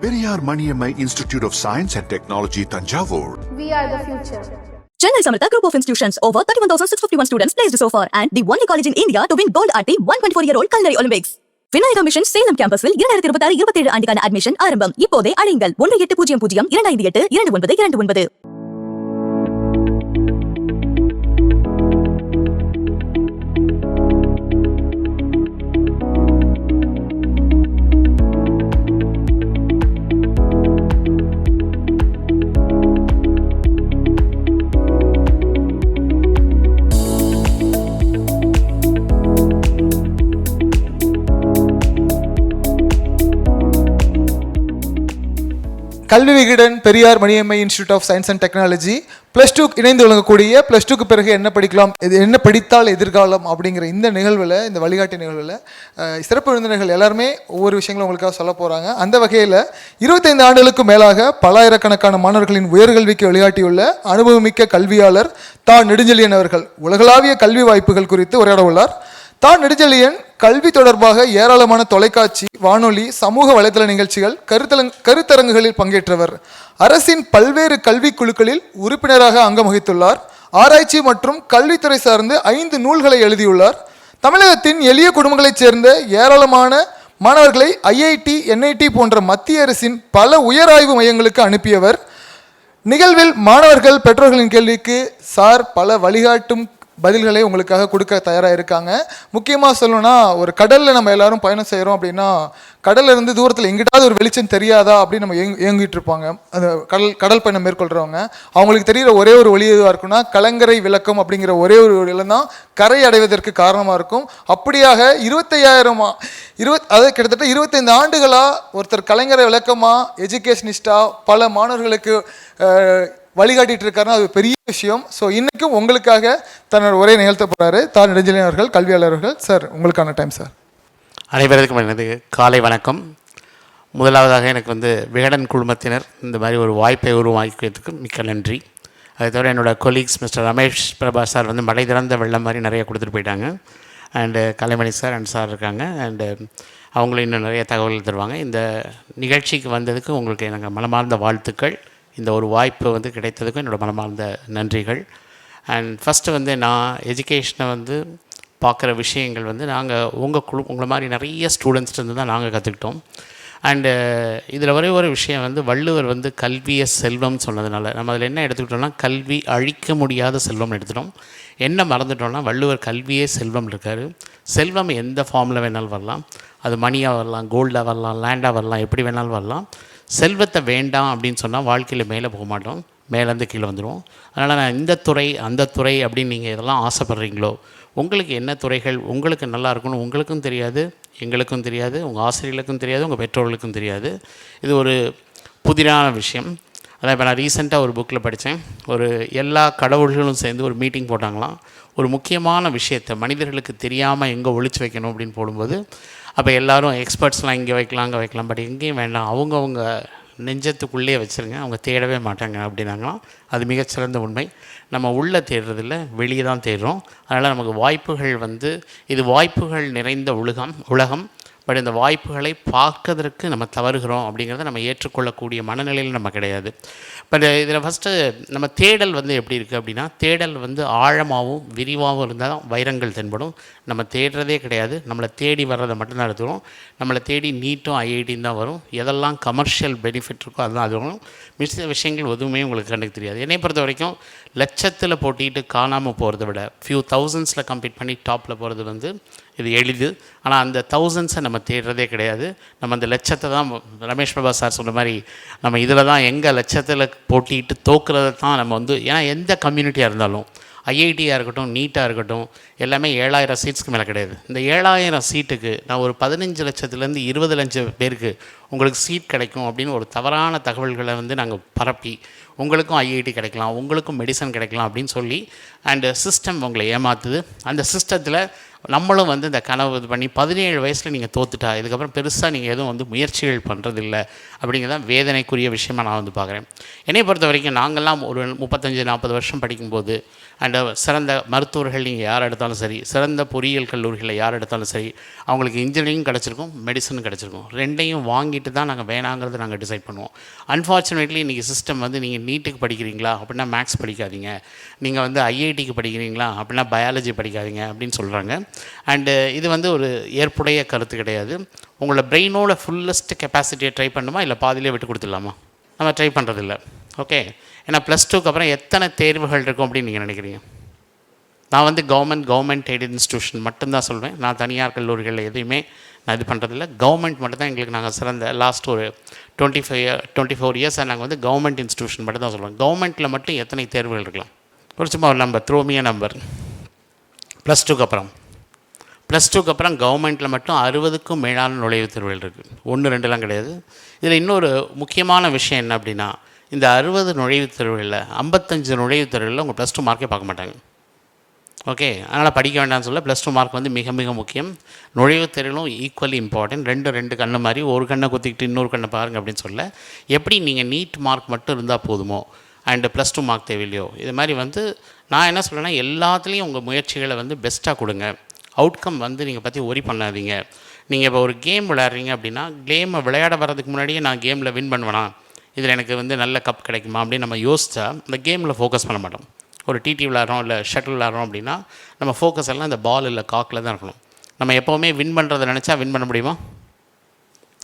Periyar Maniammai Institute of Science and Technology, Tanjavur. We are the future. Chennai Samartha Group of Institutions, over 31,651 students placed so far, and the only college in India to win gold at the 124-year-old Culinary Olympics. Vinayaka Mission Salem campusல் 2026-27 ஆண்டுக்கான admission ஆரம்பம். இப்போதே அழையுங்கள் 1800-258-2929. Kalvi Vikatan Periyar Maniammai institute of science and technology +2 இணைந்து வழங்கக்கூடிய +2க்கு பிறகு என்ன படிக்கலாம், இது என்ன படித்தால் எதிர்காலம் அப்படிங்கிற இந்த நிகழ்வில், இந்த வழிகாட்டி நிகழ்வில் சிறப்பு விருந்தினர்கள் எல்லாருமே ஒவ்வொரு விஷயங்களும் உங்களுக்காக சொல்ல போகிறாங்க. அந்த வகையில் 25 ஆண்டுகளுக்கு மேலாக பல்லாயிரக்கணக்கான மாணவர்களின் உயர்கல்விக்கு வழிகாட்டியுள்ள அனுபவமிக்க கல்வியாளர் தா. நெடுஞ்செழியன் அவர்கள் உலகளாவிய கல்வி வாய்ப்புகள் குறித்து உரையாட உள்ளார். தா. நெடுஞ்செழியன் கல்வி தொடர்பாக ஏராளமான தொலைக்காட்சி, வானொலி, சமூக வலைதள நிகழ்ச்சிகள், கருத்தரங்குகளில் பங்கேற்றவர். அரசின் பல்வேறு கல்வி குழுக்களில் உறுப்பினராக அங்கம் வகித்துள்ளார். ஆராய்ச்சி மற்றும் கல்வித்துறை சார்ந்து 5 நூல்களை எழுதியுள்ளார். தமிழகத்தின் எளிய குடும்பங்களைச் சேர்ந்த ஏராளமான மாணவர்களை IIT, NIT போன்ற மத்திய அரசின் பல உயராய்வு மையங்களுக்கு அனுப்பியவர். நிகழ்வில் மாணவர்கள் பெற்றோர்களின் கேள்விக்கு சார் பல வழிகாட்டும் பதில்களை உங்களுக்காக கொடுக்க தயாராக இருக்காங்க. முக்கியமாக சொல்லணும்னா, ஒரு கடலில் நம்ம எல்லாரும் பயணம் செய்கிறோம் அப்படின்னா, கடல்ல இருந்து தூரத்தில் எங்கிட்டாவது ஒரு வெளிச்சம் தெரியாதா அப்படின்னு நம்ம ஏங்கிட்டு இருப்பாங்க. அந்த கடல் பயணம் மேற்கொள்கிறவங்க அவங்களுக்கு தெரிகிற ஒரே ஒரு வழி எதுவாக இருக்குன்னா, கலங்கரை விளக்கம் அப்படிங்கிற ஒரே ஒரு வழியில தான் கரை அடைவதற்கு காரணமாக இருக்கும். அப்படியாக 25,000 அதாவது கிட்டத்தட்ட 25 ஆண்டுகளாக ஒருத்தர் கலங்கரை விளக்கமாக எஜுகேஷனிஸ்டாக பல மாணவர்களுக்கு வழிகாட்டிட்டு இருக்காருன்னா அது பெரிய விஷயம். ஸோ இன்றைக்கும் உங்களுக்காக தன்னோட உரையை நிகழ்த்த போகிறாரு தா. நெடுஞ்செழியன் அவர்கள், கல்வியாளர்கள். சார், உங்களுக்கான டைம் சார். அனைவருக்கும் எனது காலை வணக்கம். முதலாவதாக எனக்கு விகடன் குழுமத்தினர் இந்த மாதிரி ஒரு வாய்ப்பை உருவாக்கியதுக்கு மிக்க நன்றி. அதை தவிர என்னோடய colleagues mister Ramesh Prabha sir மழை திறந்த வெள்ளம் மாதிரி நிறைய கொடுத்துட்டு போயிட்டாங்க. And Kalaimani sir and sir இருக்காங்க. அண்டு அவங்களும் இன்னும் நிறைய தகவல்கள் தருவாங்க. இந்த நிகழ்ச்சிக்கு வந்ததுக்கு உங்களுக்கு எனக்கு மனமார்ந்த வாழ்த்துக்கள். இந்த ஒரு வாய்ப்பு கிடைத்ததுக்கும் என்னோடய மனமார்ந்த நன்றிகள். அண்ட் ஃபஸ்ட்டு நான் எஜுகேஷனை பார்க்குற விஷயங்கள் நாங்கள் உங்களை மாதிரி நிறைய ஸ்டூடெண்ட்ஸ்லேருந்து தான் நாங்கள் கற்றுக்கிட்டோம். அண்டு இதில் ஒரே ஒரு விஷயம் வள்ளுவர் கல்வியை செல்வம்னு சொன்னதுனால நம்ம அதில் என்ன எடுத்துக்கிட்டோம்னா, கல்வி அழிக்க முடியாத செல்வம்னு எடுத்துட்டோம். என்ன மறந்துட்டோம்னா, வள்ளுவர் கல்வியே செல்வம் இருக்கார். செல்வம் எந்த ஃபார்மில் வேணாலும் வரலாம். அது மணியாக வரலாம், கோல்டாக வரலாம், லேண்டாக வரலாம், எப்படி வேணாலும் வரலாம். செல்வத்தை வேண்டாம் அப்படின்னு சொன்னால் வாழ்க்கையில் மேலே போக மாட்டோம், மேலேருந்து கீழே வந்துடுவோம். அதனால் நான் இந்த துறை அந்த துறை அப்படின்னு நீங்கள் எதெல்லாம் ஆசைப்பட்றீங்களோ, உங்களுக்கு என்ன துறைகள் உங்களுக்கு நல்லா இருக்கணும் உங்களுக்கும் தெரியாது, எங்களுக்கும் தெரியாது, உங்கள் ஆசிரியர்களுக்கும் தெரியாது, உங்கள் பெற்றோர்களுக்கும் தெரியாது. இது ஒரு புதிரான விஷயம். அதான் இப்போ நான் ரீசெண்டாக ஒரு புக்கில் படித்தேன். ஒரு எல்லா கடவுள்களும் சேர்ந்து ஒரு மீட்டிங் போட்டாங்களாம். ஒரு முக்கியமான விஷயத்தை மனிதர்களுக்கு தெரியாமல் எங்கே ஒழிச்சு வைக்கணும் அப்படின்னு போடும்போது, அப்போ எல்லோரும் எக்ஸ்பர்ட்ஸ்லாம் இங்கே வைக்கலாம் அங்கே வைக்கலாம், பட் எங்கேயும் வேண்டாம், அவங்கவுங்க நெஞ்சத்துக்குள்ளே வச்சுருங்க, அவங்க தேடவே மாட்டாங்க அப்படின்னாங்களாம். அது மிகச்சிறந்த உண்மை. நம்ம உள்ளே தேடுறதில்ல, வெளியே தான் தேடுறோம். அதனால் நமக்கு வாய்ப்புகள் இது வாய்ப்புகள் நிறைந்த உலகம். பட் இந்த வாய்ப்புகளை பார்க்கறதுக்கு நம்ம தவறுகிறோம் அப்படிங்கிறத நம்ம ஏற்றுக்கொள்ளக்கூடிய மனநிலையில் நம்ம கிடையாது. பட் இதில் ஃபஸ்ட்டு நம்ம தேடல் எப்படி இருக்குது அப்படின்னா, தேடல் ஆழமாகவும் விரிவாகவும் இருந்தால் தான் வைரங்கள் தென்படும். நம்ம தேடுறதே கிடையாது, நம்மளை தேடி வர்றதை மட்டும்தான் எடுத்துக்கிறோம். நம்மளை தேடி நீட்டும் IITயும் தான் வரும். எதெல்லாம் கமர்ஷியல் பெனிஃபிட் இருக்கோ அதுதான் அது வரும். மிச்ச விஷயங்கள் எதுவுமே உங்களுக்கு கண்டுக்கு தெரியாது. என்னை பொறுத்த வரைக்கும் லட்சத்தில் போட்டிட்டு காணாமல் போகிறத விட ஃபியூ தௌசண்ட்ஸில் கம்ப்ளீட் பண்ணி டாப்பில் போகிறது இது எளிது. ஆனால் அந்த தௌசண்ட்ஸை நம்ம தேடுறதே கிடையாது. நம்ம அந்த லட்சத்தை தான் ரமேஷ் பிரபா சார் சொன்ன மாதிரி நம்ம இதில் தான் எங்கள் லட்சத்தில் போட்டிட்டு தோக்குறதை தான் நம்ம ஏன்னா எந்த கம்யூனிட்டியாக இருந்தாலும், IITயாக இருக்கட்டும், நீட்டாக இருக்கட்டும், எல்லாமே 7,000 சீட்ஸ்க்கு மேலே கிடையாது. இந்த 7,000 சீட்டுக்கு நான் ஒரு 15 லட்சத்துலேருந்து 20 லட்சம் பேருக்கு உங்களுக்கு சீட் கிடைக்கும் அப்படின்னு ஒரு தவறான தகவல்களை நாங்கள் பரப்பி உங்களுக்கும் ஐஐடி கிடைக்கலாம், உங்களுக்கும் மெடிசன் கிடைக்கலாம் அப்படின்னு சொல்லி அண்டு சிஸ்டம் உங்களை ஏமாற்றுது. அந்த சிஸ்டத்தில் நம்மளும் வந்து இந்த கனவு இது பண்ணி 17 வயசில் நீங்கள் தோத்துட்டா இதுக்கப்புறம் பெருசாக நீங்கள் எதுவும் வந்து முயற்சிகள் பண்ணுறதில்ல அப்படிங்கிறதான் வேதனைக்குரிய விஷயமாக நான் வந்து பார்க்குறேன். என்னை பொறுத்த வரைக்கும் நாங்கள்லாம் ஒரு 35-40 வருஷம் படிக்கும்போது அண்டு சிறந்த மருத்துவர்கள் நீங்கள் யார் எடுத்தாலும் சரி, சிறந்த பொறியியல் கல்லூரிகளில் யார் எடுத்தாலும் சரி, அவங்களுக்கு இன்ஜினியரிங் கிடச்சிருக்கும், மெடிசன் கிடச்சிருக்கும். ரெண்டையும் வாங்கிட்டு தான் நாங்கள் வேணாங்கிறத நாங்கள் டிசைட் பண்ணுவோம். அன்ஃபார்ச்சுனேட்லி இன்றைக்கி சிஸ்டம் வந்து நீங்கள் நீட்டுக்கு படிக்கிறீங்களா அப்படின்னா மேக்ஸ் படிக்காதீங்க, நீங்கள் வந்து ஐஐடிக்கு படிக்கிறீங்களா அப்படின்னா பயாலஜி படிக்காதீங்க அப்படின்னு சொல்கிறாங்க. அண்டு இது வந்து ஒரு ஏற்புடைய கருத்து கிடையாது. உங்களோட பிரெயினோட ஃபுல்லஸ்ட் கெப்பாசிட்டியை ட்ரை பண்ணுமா இல்லை பாதியிலே விட்டு கொடுத்துடலாமா? நம்ம ட்ரை பண்ணுறதில்ல. ஓகே, ஏன்னா +2க்கு அப்புறம் எத்தனை தேர்வுகள் இருக்கும் அப்படின்னு நீங்கள் நினைக்கிறீங்க? நான் வந்து கவர்மெண்ட் எய்டட் இன்ஸ்டியூஷன் மட்டும்தான் சொல்வேன். நான் தனியார் கல்லூரிகளில் எதையுமே நான் இது பண்ணுறதில்ல. கவர்மெண்ட் மட்டும்தான் எங்களுக்கு நாங்கள் சிறந்த லாஸ்ட் ஒரு 24 இயர்ஸாக நாங்கள் வந்து கவர்மெண்ட் இன்ஸ்டியூஷன் மட்டும் தான் சொல்லுவோம். கவர்மெண்ட்டில் மட்டும் எத்தனை தேர்வுகள் இருக்கலாம்? ஒரு சும்மா ஒரு நம்பர், த்ரோமிய நம்பர். +2க்கு அப்புறம் கவர்மெண்ட்டில் மட்டும் 60க்கும் மேலான நுழைவுத் தேர்வுகள் இருக்குது. 1-2லாம் கிடையாது. இதில் இன்னொரு முக்கியமான விஷயம் என்ன அப்படின்னா, இந்த 60 நுழைவுத் தேர்வுகளில் 55 நுழைவுத் தேர்வுகளில் உங்கள் +2 மார்க்கே பார்க்க மாட்டாங்க. ஓகே, அதனால் படிக்க வேண்டாம்னு சொல்ல +2 மார்க் வந்து மிக மிக முக்கியம். நுழைவுத் தேர்வுகளும் ஈக்குவலி இம்பார்ட்டன்ட். ரெண்டு கண்ணு மாதிரி ஒரு கண்ணை குத்திக்கிட்டு இன்னொரு கண்ணை பாருங்கள் அப்படின்னு சொல்ல, எப்படி நீங்கள் நீட் மார்க் மட்டும் இருந்தால் போதுமோ அண்டு +2 மார்க் தேவையில்லையோ, இது மாதிரி வந்து நான் என்ன சொல்கிறேன்னா எல்லாத்துலேயும் உங்கள் முயற்சிகளை வந்து பெஸ்ட்டாக கொடுங்க. அவுட்கம் வந்து நீங்கள் பற்றி ஒரி பண்ணாதீங்க. நீங்கள் இப்போ ஒரு கேம் விளையாடுறீங்க அப்படின்னா, கேமை விளையாட வர்றதுக்கு முன்னாடியே நான் கேமில் வின் பண்ணுவேனா, இதில் எனக்கு வந்து நல்ல கப் கிடைக்குமா அப்படின்னு நம்ம யோசித்தா அந்த கேமில் ஃபோக்கஸ் பண்ண மாட்டோம். ஒரு டிடி விளையாடுறோம் இல்லை ஷட்டில் விளையாடுறோம் அப்படின்னா நம்ம ஃபோக்கஸ் எல்லாம் இந்த பால் இல்லை காக்கில் தான் இருக்கணும். நம்ம எப்போவுமே வின் பண்ணுறதை நினச்சா வின் பண்ண முடியுமா?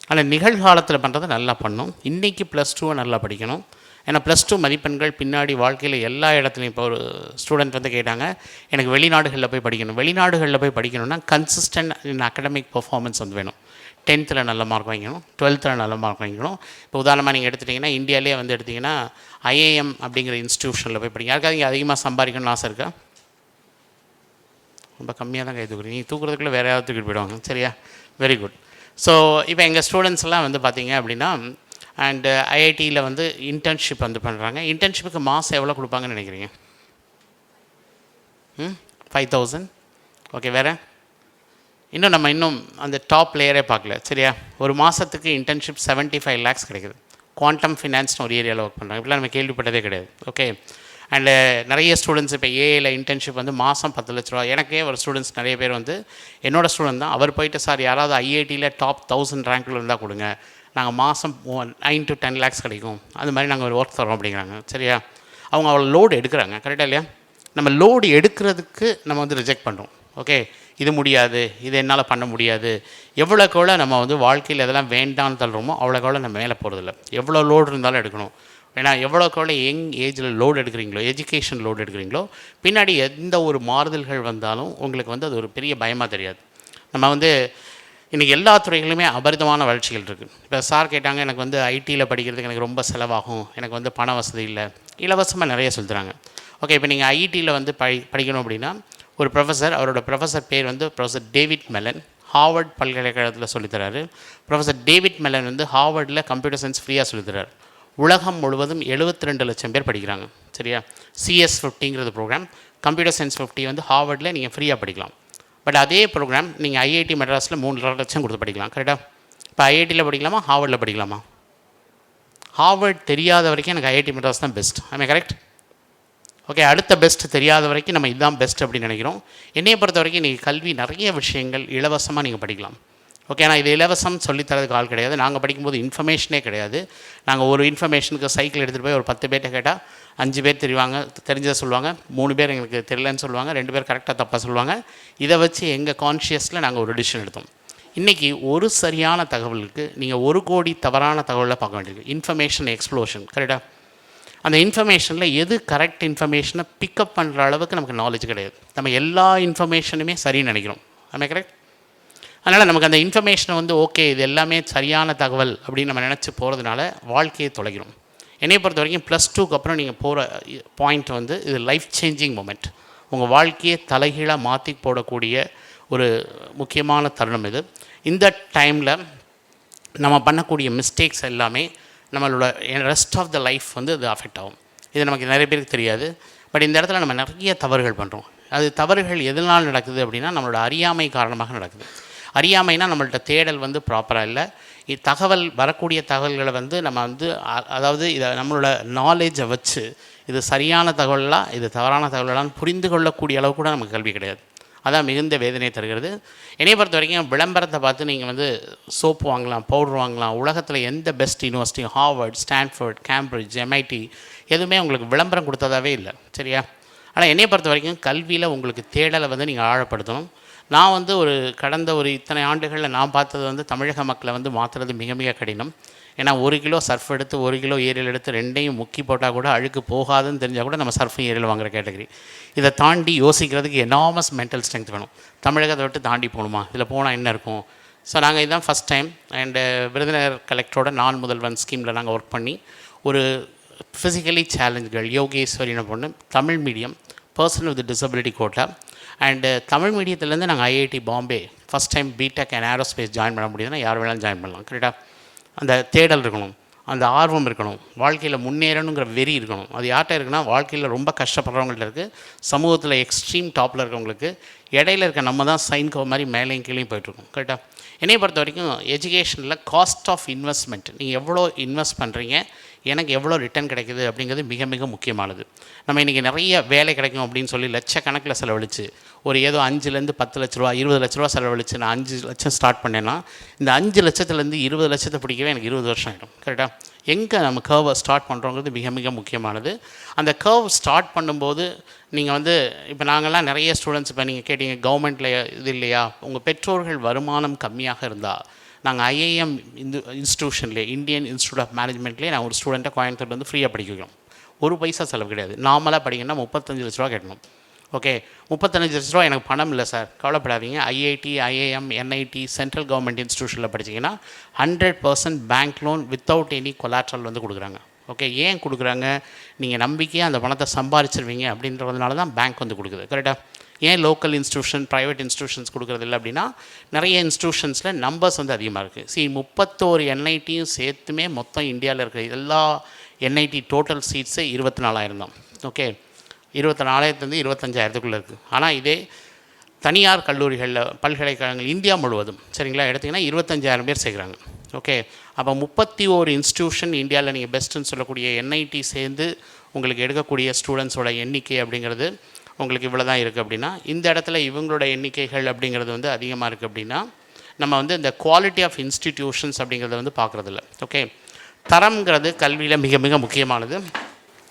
ஆனால் நிகழ்காலத்தில் பண்ணுறதை நல்லா பண்ணணும். இன்றைக்கி +2 நல்லா படிக்கணும். ஏன்னா +2 மதிப்பெண்கள் பின்னாடி வாழ்க்கையில் எல்லா இடத்துலையும். இப்போ ஒரு ஸ்டூடெண்ட் வந்து கேட்டாங்க, எனக்கு வெளிநாடுகளில் போய் படிக்கணும். வெளிநாடுகளில் போய் படிக்கணும்னா கன்சிஸ்டன்ட் இன் அகடமிக் பர்ஃபார்மன்ஸ் வந்து வேணும். 10th நல்ல மார்க் வாங்கிக்கணும், 12th நல்ல மார்க் வாங்கிக்கணும். இப்போ உதாரணமாக நீங்கள் எடுத்துட்டிங்கன்னா இந்தியாவிலே வந்து எடுத்திங்கன்னா ஐஏஎம் அப்படிங்கிற இன்ஸ்டியூஷனில் போய் படிங்க. யாருக்காவது இங்கே அதிகமாக சம்பாதிக்கணும்னு ஆசை இருக்கா? ரொம்ப கம்மியாக தான் கை தூக்குறீங்க. நீங்கள் தூக்குறதுக்குள்ளே வேறு யாராவது தூக்கிட்டு போயிடுவாங்க. சரியா? Very good. ஸோ இப்போ எங்கள் ஸ்டூடெண்ட்ஸ்லாம் வந்து பார்த்திங்க அப்படின்னா அண்டு ஐஐடியில் வந்து இன்டர்ன்ஷிப் வந்து பண்ணுறாங்க. இன்டர்ன்ஷிப்புக்கு மாதம் எவ்வளோ கொடுப்பாங்கன்னு நினைக்கிறீங்க? 5,000. ஓகே, வேறு இன்னும் அந்த டாப் லேயரே பார்க்கல. சரியா? ஒரு மாதத்துக்கு இன்டர்ன்ஷிப் 75 lakhs கிடைக்குது. குவாண்டம் ஃபினான்ஸ்னு ஒரு ஏரியாவில் ஒர்க் பண்ணுறாங்க. இப்படிலாம் நம்ம கேள்விப்பட்டதே கிடையாது. ஓகே, அண்டு நிறைய ஸ்டூடெண்ட்ஸ் இப்போ ஏஐயில் இன்டர்ன்ஷிப் வந்து மாதம் 10 லட்ச ரூபா. எனக்கே ஒரு ஸ்டூடெண்ட்ஸ் நிறைய பேர் வந்து என்னோடய ஸ்டூடெண்ட் தான். அவர் போயிட்டு சார் யாராவது ஐஐடியில் டாப் 1000 ரேங்கில் இருந்தால் கொடுங்க, நாங்கள் மாதம் 9 to 10 lakhs கிடைக்கும், அது மாதிரி நாங்கள் ஒரு ஒர்க் தரோம் அப்படிங்கிறாங்க. சரியா? அவங்க அவ்வளோ லோடு எடுக்கிறாங்க. கரெக்டாக இல்லையா? நம்ம லோடு எடுக்கிறதுக்கு நம்ம வந்து ரிஜெக்ட் பண்ணுறோம். ஓகே, இது முடியாது, இது என்னால் பண்ண முடியாது. எவ்வளோக்கெவ்வளோ நம்ம வந்து வாழ்க்கையில் எதெல்லாம் வேண்டான்னு தள்ளுறோமோ அவ்வளோக்கெவ்வளோ நம்ம மேலே போகிறதில்ல. எவ்வளோ லோடு இருந்தாலும் எடுக்கணும். ஏன்னா எவ்வளோக்கெவ்வளோ யங் ஏஜில் லோடு எடுக்கிறீங்களோ, எஜுகேஷன் லோடு எடுக்கிறீங்களோ, பின்னாடி எந்த ஒரு மாறுதல்கள் வந்தாலும் உங்களுக்கு வந்து அது ஒரு பெரிய பயமாக தெரியாது. நம்ம வந்து இன்றைக்கி எல்லா துறைகளுமே அபரிதமான வளர்ச்சிகள் இருக்குது. இப்போ சார் கேட்டாங்க, எனக்கு வந்து ஐடியில் படிக்கிறதுக்கு எனக்கு ரொம்ப செலவாகும், எனக்கு வந்து பண வசதி இல்லை. இலவசமாக நிறைய சொல்லித்தராங்க. ஓகே, இப்போ நீங்கள் ஐடியில் வந்து படிக்கணும் அப்படின்னா ஒரு ப்ரொஃபஸர், அவரோட ப்ரொஃபஸர் பேர் வந்து ப்ரொஃபஸர் டேவிட் மெலன், ஹார்வர்ட் பல்கலைக்கழகத்தில் சொல்லித்தராரு. ப்ரொஃபஸர் டேவிட் மெலன் வந்து ஹார்வர்டில் கம்ப்யூட்டர் சயின்ஸ் ஃப்ரீயாக சொல்லித்தராரு. உலகம் முழுவதும் 72 லட்சம் பேர் படிக்கிறாங்க. சரியா? CS50ங்கிறது ப்ரோக்ராம், கம்ப்யூட்டர் சயின்ஸ் 50 வந்து ஹார்வர்டில் நீங்கள் ஃப்ரீயாக படிக்கலாம். பட் அதே ப்ரோக்ராம் நீங்கள் ஐஐடி மெட்ராஸில் 3 லட்சம் கொடுத்து படிக்கலாம். கரெக்டாக? இப்போ ஐஐடியில் படிக்கலாமா, ஹார்வர்டில் படிக்கலாமா? ஹார்வர்ட் தெரியாத வரைக்கும் எனக்கு ஐஐடி மெட்ராஸ் தான் பெஸ்ட். I correct? ஓகே, அடுத்த பெஸ்ட் தெரியாத வரைக்கும் நம்ம இதுதான் பெஸ்ட் அப்படின்னு நினைக்கிறோம். என்னையை பொறுத்த வரைக்கும் நீங்கள் கல்வி நிறைய விஷயங்கள் இலவசமாக நீங்கள் படிக்கலாம். ஓகே, ஆனால் இது இலவசம் சொல்லித்தரதுக்கு ஆள் கிடையாது. நாங்கள் படிக்கும்போது இன்ஃபர்மேஷனே கிடையாது. நாங்கள் ஒரு இன்ஃபர்மேஷனுக்கு சைக்கிள் எடுத்துகிட்டு போய் ஒரு 10 பேர்கிட்ட கேட்டால் 5 பேர் தெரிஞ்சதை சொல்லுவாங்க, 3 பேர் எங்களுக்கு தெரியலன்னு சொல்லுவாங்க, 2 பேர் கரெக்டாக தப்பாக சொல்லுவாங்க. இதை வச்சு எங்கள் கான்ஷியஸில் நாங்கள் ஒரு டிசிஷன் எடுத்தோம். இன்றைக்கி ஒரு சரியான தகவலுக்கு நீங்கள் 1 கோடி தவறான தகவலை பார்க்க வேண்டியிருக்கு. Information explosion. கரெக்டாக? அந்த இன்ஃபர்மேஷனில் எது கரெக்ட் இன்ஃபர்மேஷனை பிக்கப் பண்ணுற அளவுக்கு நமக்கு நாலேஜ் கிடையாது. நம்ம எல்லா இன்ஃபர்மேஷனுமே சரின்னு நினைக்கிறோம். ஆமே கரெக்ட்? அதனால் நமக்கு அந்த இன்ஃபர்மேஷனை வந்து ஓகே இது எல்லாமே சரியான தகவல் அப்படின்னு நம்ம நினச்சி போகிறதுனால வாழ்க்கையை தொலைகிறோம். என்னை பொறுத்த வரைக்கும் +2க்கு அப்புறம் நீங்கள் போகிற பாயிண்ட் வந்து இது லைஃப் சேஞ்சிங் மொமெண்ட். உங்கள் வாழ்க்கையை தலைகீழாக மாற்றி போடக்கூடிய ஒரு முக்கியமான தருணம் இது. இந்த டைமில் நம்ம பண்ணக்கூடிய மிஸ்டேக்ஸ் எல்லாமே நம்மளோட ரெஸ்ட் ஆஃப் த லைஃப் வந்து இது அஃபெக்ட் ஆகும். இது நமக்கு நிறைய பேருக்கு தெரியாது. பட் இந்த இடத்துல நம்ம நிறைய தவறுகள் பண்ணுறோம். அது தவறுகள் எதனால் நடக்குது அப்படின்னா நம்மளோட அறியாமை காரணமாக நடக்குது. அறியாமைனா நம்மள்ட்ட தேடல் வந்து ப்ராப்பராக இல்லை. தகவல் வரக்கூடிய தகவல்களை வந்து நம்ம வந்து அதாவது இதை நம்மளோட நாலேஜை வச்சு இது சரியான தகவலா இது தவறான தகவலான்னு புரிந்து கொள்ளக்கூடிய அளவு கூட நமக்கு கல்வி கிடையாது. அதான் மிகுந்த வேதனை தருகிறது. என்னை பொறுத்த வரைக்கும் விளம்பரத்தை பார்த்து நீங்கள் வந்து சோப்பு வாங்கலாம், பவுடர் வாங்கலாம். உலகத்தில் எந்த best university, Harvard, Stanford, Cambridge, MIT எதுவுமே உங்களுக்கு விளம்பரம் கொடுத்ததாவே இல்லை, சரியா? ஆனால் என்னை பொறுத்த வரைக்கும் கல்வியில் உங்களுக்கு தேடலை வந்து நீங்கள் ஆழப்படுத்தணும். நான் வந்து கடந்த இத்தனை ஆண்டுகளில் நான் பார்த்தது வந்து தமிழக மக்களை வந்து மாற்றுறது மிக மிக கடினம். ஏன்னா 1 கிலோ சர்ஃப் எடுத்து 1 கிலோ ஏரியல் எடுத்து ரெண்டையும் முக்கி போட்டால் கூட அழுக்கு போகாதுன்னு தெரிஞ்சால் கூட நம்ம சர்ஃபும் ஏரியல் வாங்குகிற கேட்டகரி. இதை தாண்டி யோசிக்கிறதுக்கு எனாமஸ் மென்டல் ஸ்ட்ரென்த் வேணும். தமிழகத்தை விட்டு தாண்டி போகணுமா, இதில் போனால் என்ன இருக்கும்? ஸோ நாங்கள் இதுதான் ஃபஸ்ட் டைம் அண்டு விருதுநகர் கலெக்டரோட நான் முதல்வன் ஸ்கீமில் நாங்கள் ஒர்க் பண்ணி ஒரு ஃபிசிக்கலி சேலஞ்சுகள் யோகேஸ்வரின பொண்ணு, Tamil medium, person with disability quota and Tamil மீடியத்துலேருந்து நாங்கள் IIT Bombay first time BTech and aerospace join பண்ண முடியுதுன்னா யார் வேணாலும் ஜாயின் பண்ணலாம், கரெக்டாக? அந்த தேடல் இருக்கணும், அந்த ஆர்வம் இருக்கணும், வாழ்க்கையில் முன்னேறணுங்கிற வெறி இருக்கணும். அது யார்கிட்ட இருக்குன்னா வாழ்க்கையில் ரொம்ப கஷ்டப்படுறவங்கள்ட்ட இருக்குது, சமூகத்தில் எக்ஸ்ட்ரீம் டாப்பில் இருக்கவங்களுக்கு. இடையில இருக்க நம்ம தான் சைன் கவ் மாதிரி மேலேயும் கீழேயும் போய்ட்டுருக்கோம், கரெக்டாக? என்னை பொறுத்த வரைக்கும் எஜுகேஷனில் காஸ்ட் ஆஃப் இன்வெஸ்ட்மெண்ட், நீங்கள் எவ்வளோ இன்வெஸ்ட் பண்ணுறீங்க, எனக்கு எவ்வளோ ரிட்டர்ன் கிடைக்குது அப்படிங்கிறது மிக மிக முக்கியமானது. நம்ம இன்றைக்கி நிறைய வேலை கிடைக்கும் அப்படின்னு சொல்லி லட்சக்கணக்கில் செலவழித்து ஏதோ 5லேருந்து 10 லட்ச ரூபா 20 லட்ச ரூபா செலவழித்து நான் 5 லட்சம் ஸ்டார்ட் பண்ணேன்னா இந்த 5 லட்சத்துலேருந்து 20 லட்சத்தை பிடிக்கவே எனக்கு 20 வருஷம் ஆகிடும், கரெக்டாக? எங்கே நம்ம கர்வை ஸ்டார்ட் பண்ணுறோங்கிறது மிக மிக முக்கியமானது. அந்த கர்வ் ஸ்டார்ட் பண்ணும்போது நீங்கள் வந்து இப்போ நாங்கள்லாம் நிறைய ஸ்டூடெண்ட்ஸ், இப்போ நீங்கள் கேட்டீங்க கவர்மெண்ட்டில் இது இல்லையா, உங்கள் பெற்றோர்கள் வருமானம் கம்மியாக இருந்தால் நாங்கள் ஐஐஎம் இன்ஸ்டியூஷன்லேயே, இந்தியன் இன்ஸ்டியூட் ஆஃப் மேனேஜ்மெண்ட்லேயே நான் ஒரு ஸ்டூடெண்ட்டை கோயம்புத்தூர் வந்து ஃப்ரீயாக படிக்க வைக்கணும். 1 பைசா செலவு கிடையாது. நார்மலாக படிங்கன்னா 35 லட்ச ரூபா கட்டணும். ஓகே, 35 லட்ச ரூபா எனக்கு பணம் இல்லை சார், கவலைப்படாதீங்க. IIT, IIM, NIT, central government இன்ஸ்டியூஷனில் படிச்சிங்கன்னா 100% bank loan without any collateral வந்து கொடுக்குறாங்க. ஓகே, ஏன் கொடுக்குறாங்க? நீங்கள் நம்பிக்கையாக அந்த பணத்தை சம்பாதிச்சிருவீங்க அப்படின்றதுனால தான் பேங்க் வந்து கொடுக்குது, கரெக்டாக? ஏன் லோக்கல் இன்ஸ்டியூஷன், ப்ரைவேட் இன்ஸ்டியூஷன்ஸ் கொடுக்குறது இல்லை அப்படின்னா நிறைய இன்ஸ்டியூஷன்ஸில் நம்பர்ஸ் வந்து அதிகமாக இருக்குது. 31 என்ஐடியும் சேர்த்துமே மொத்தம் இந்தியாவில் இருக்கிற எல்லா என்ஐடி டோட்டல் சீட்ஸு 24,000 தான். ஓகே, 24,000 25,000 இருக்குது. ஆனால் இதே தனியார் கல்லூரிகளில், பல்கலைக்கழகங்கள் இந்தியா முழுவதும், சரிங்களா, எடுத்திங்கன்னா 25,000 பேர் சேர்க்குறாங்க. ஓகே, அப்போ 31 இன்ஸ்டியூஷன் இந்தியாவில் நீங்கள் பெஸ்ட்டுன்னு சொல்லக்கூடிய என்ஐடி சேர்ந்து உங்களுக்கு எடுக்கக்கூடிய ஸ்டூடெண்ட்ஸோட எண்ணிக்கை அப்படிங்கிறது உங்களுக்கு இவ்வளோ தான் இருக்குது அப்படின்னா, இந்த இடத்துல இவங்களோட எண்ணிக்கைகள் அப்படிங்கிறது வந்து அதிகமாக இருக்குது அப்படின்னா நம்ம வந்து இந்த குவாலிட்டி ஆஃப் இன்ஸ்டிடியூஷன்ஸ் அப்படிங்கிறத வந்து பார்க்குறதில்ல. ஓகே, தரம்ங்கிறது கல்வியில் மிக மிக முக்கியமானது.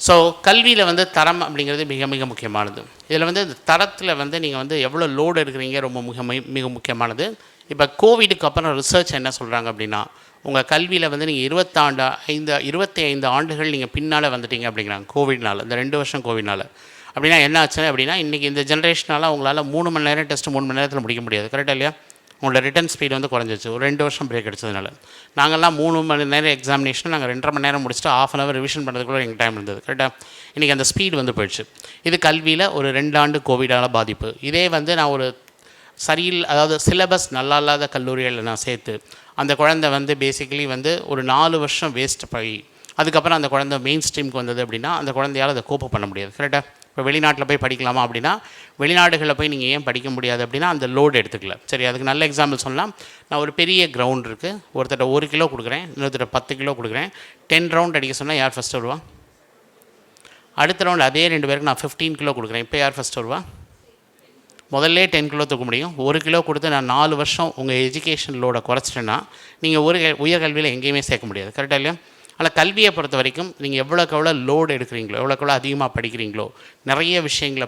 ஸோ கல்வியில் வந்து தரம் அப்படிங்கிறது மிக மிக முக்கியமானது. இதில் வந்து இந்த தரத்தில் வந்து நீங்கள் வந்து எவ்வளோ லோடு எடுக்கிறீங்க ரொம்ப மிக முக்கியமானது. இப்போ கோவிடுக்கு அப்புறம் ரிசர்ச் என்ன சொல்கிறாங்க அப்படின்னா, உங்கள் கல்வியில் வந்து நீங்கள் 25 ஆண்டுகள் நீங்கள் பின்னால் வந்துட்டீங்க அப்படிங்கிறாங்க கோவிட்னால், இந்த 2 வருஷம் கோவிட்னால். அப்படின்னா என்ன ஆச்சு அப்படின்னா, இன்றைக்கி இந்த ஜென்ரேஷனால் உங்களால் 3 மணி நேரம் டெஸ்ட்டு 3 மணி நேரத்தில் முடிக்க முடியாது, கரெக்டாக இல்லையா? உங்களோட ரிட்டன் ஸ்பீடு வந்து குறைஞ்சிச்சு. ஒரு 2 வருஷம் பிரேக் அடிச்சதுனால. நாங்கள்லாம் 3 மணி நேரம் எக்ஸாமினேஷன் நாங்கள் 2.5 மணி நேரம் முடிச்சுட்டு ½ அன் ஹவர் ரிவிஷன் பண்ணுறதுக்குள்ள எங்கள் டைம் இருந்தது, கரெக்டாக? இன்றைக்கி அந்த ஸ்பீடு வந்து போயிடுச்சு. இது கல்வியில் ஒரு 2 ஆண்டு கோவிடால் பாதிப்பு. இதே வந்து நான் ஒரு அதாவது சிலபஸ் நல்லா இல்லாத கல்லூரிகளில் நான் சேர்த்து அந்த குழந்தை வந்து பேசிக்கலி வந்து ஒரு 4 வருஷம் வேஸ்ட் போய் அதுக்கப்புறம் அந்த குழந்தை மெயின் ஸ்ட்ரீமுக்கு வந்தது அப்படின்னா அந்த குழந்தையால் அதை கோப்பு பண்ண முடியாது, கரெக்டாக? இப்போ வெளிநாட்டில் போய் படிக்கலாமா அப்படின்னா வெளிநாடுகளில் போய் நீங்கள் ஏன் படிக்க முடியாது அப்படின்னா அந்த லோடு எடுத்துக்கல. சரி, அதுக்கு நல்ல எக்ஸாம்பிள் சொல்லலாம். நான் ஒரு பெரிய கிரவுண்ட் இருக்குது, ஒருத்தட்ட 1 கிலோ கொடுக்குறேன், இன்னொருத்தட்ட 10 கிலோ கொடுக்குறேன். 10 ரவுண்ட் அடிக்க சொன்னால் யார் ஃபஸ்ட்டு வருவா? அடுத்த ரவுண்ட் அதே 2 பேருக்கு நான் 15 கிலோ கொடுக்குறேன், இப்போ யார் ஃபஸ்ட்டு வருவா? முதல்ல 10 கிலோ தூக்க முடியும். 1 கிலோ கொடுத்து நான் 4 வருஷம் உங்கள் எஜுகேஷன் லோடை குறைச்சிட்டேன்னா நீங்கள் உயர்கல்வியில் எங்கேயுமே சேர்க்க முடியாது, கரெக்டாக இல்லையா? ஆனால் கல்வியை பொறுத்த வரைக்கும் நீங்கள் எவ்வளோக்கு எவ்வளோ எடுக்கிறீங்களோ, எவ்வளோக்கு அதிகமாக படிக்கிறீங்களோ, நிறைய விஷயங்களை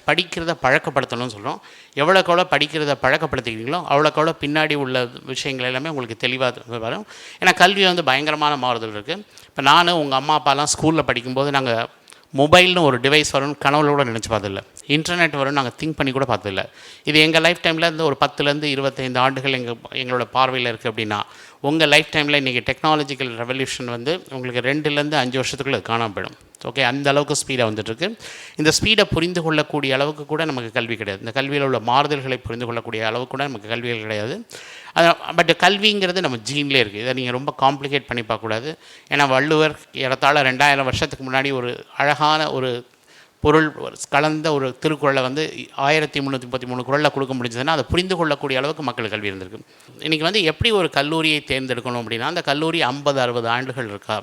படிக்கிறத பழக்கப்படுத்தணும்னு சொல்கிறோம். எவ்வளோக்கு படிக்கிறத பழக்கப்படுத்திக்கிறீங்களோ அவ்வளோக்கு பின்னாடி உள்ள விஷயங்கள் எல்லாமே உங்களுக்கு தெளிவாக வரும். ஏன்னா கல்வி வந்து பயங்கரமான மாறுதல் இருக்குது. இப்போ நான் உங்கள் அம்மா அப்பாலாம் ஸ்கூலில் படிக்கும்போது நாங்கள் மொபைல்னு ஒரு டிவைஸ் வரும்னு கனவுல கூட நினச்சி பார்த்ததில்ல, இன்டர்நெட் வரும்னு நாங்கள் திங்க் பண்ணி கூட பார்த்ததில்ல. இது எங்கள் லைஃப் டைமில் இருந்து ஒரு 10லேருந்து 25 ஆண்டுகள் எங்களோட பார்வையில் இருக்குது அப்படின்னா உங்கள் லைஃப் டைமில் இன்றைக்கி டெக்னாலஜிக்கல் ரெவல்யூஷன் வந்து உங்களுக்கு 2லேருந்து 5 வருஷத்துக்குள்ளே காணாமல் போயிடும். ஓகே, அந்த அளவுக்கு ஸ்பீடாக வந்துட்டுருக்கு. இந்த ஸ்பீடை புரிந்து கொள்ளக்கூடிய அளவுக்கு கூட நமக்கு கல்வி கிடையாது. இந்த கல்வியில் உள்ள மாறுதல்களை புரிந்து கொள்ளக்கூடிய அளவுக்கு கூட நமக்கு கல்விகள் கிடையாது. பட் கல்விங்கிறது நம்ம ஜீன்லேயே இருக்குது. இதை நீங்கள் ரொம்ப காம்ப்ளிகேட் பண்ணி பார்க்கக்கூடாது. ஏன்னா வள்ளுவர் ஏறத்தாழ 2000 வருஷத்துக்கு முன்னாடி ஒரு அழகான ஒரு பொருள் கலந்த ஒரு திருக்குறளை வந்து 1333 குறளில் கொடுக்க முடிஞ்சதுன்னா அதை புரிந்து கொள்ளக்கூடிய அளவுக்கு மக்களுக்கு கல்வி இருந்திருக்கு. இன்றைக்கி வந்து எப்படி ஒரு கல்லூரியை தேர்ந்தெடுக்கணும் அப்படின்னா, அந்த கல்லூரி 50-60 ஆண்டுகள் இருக்கா,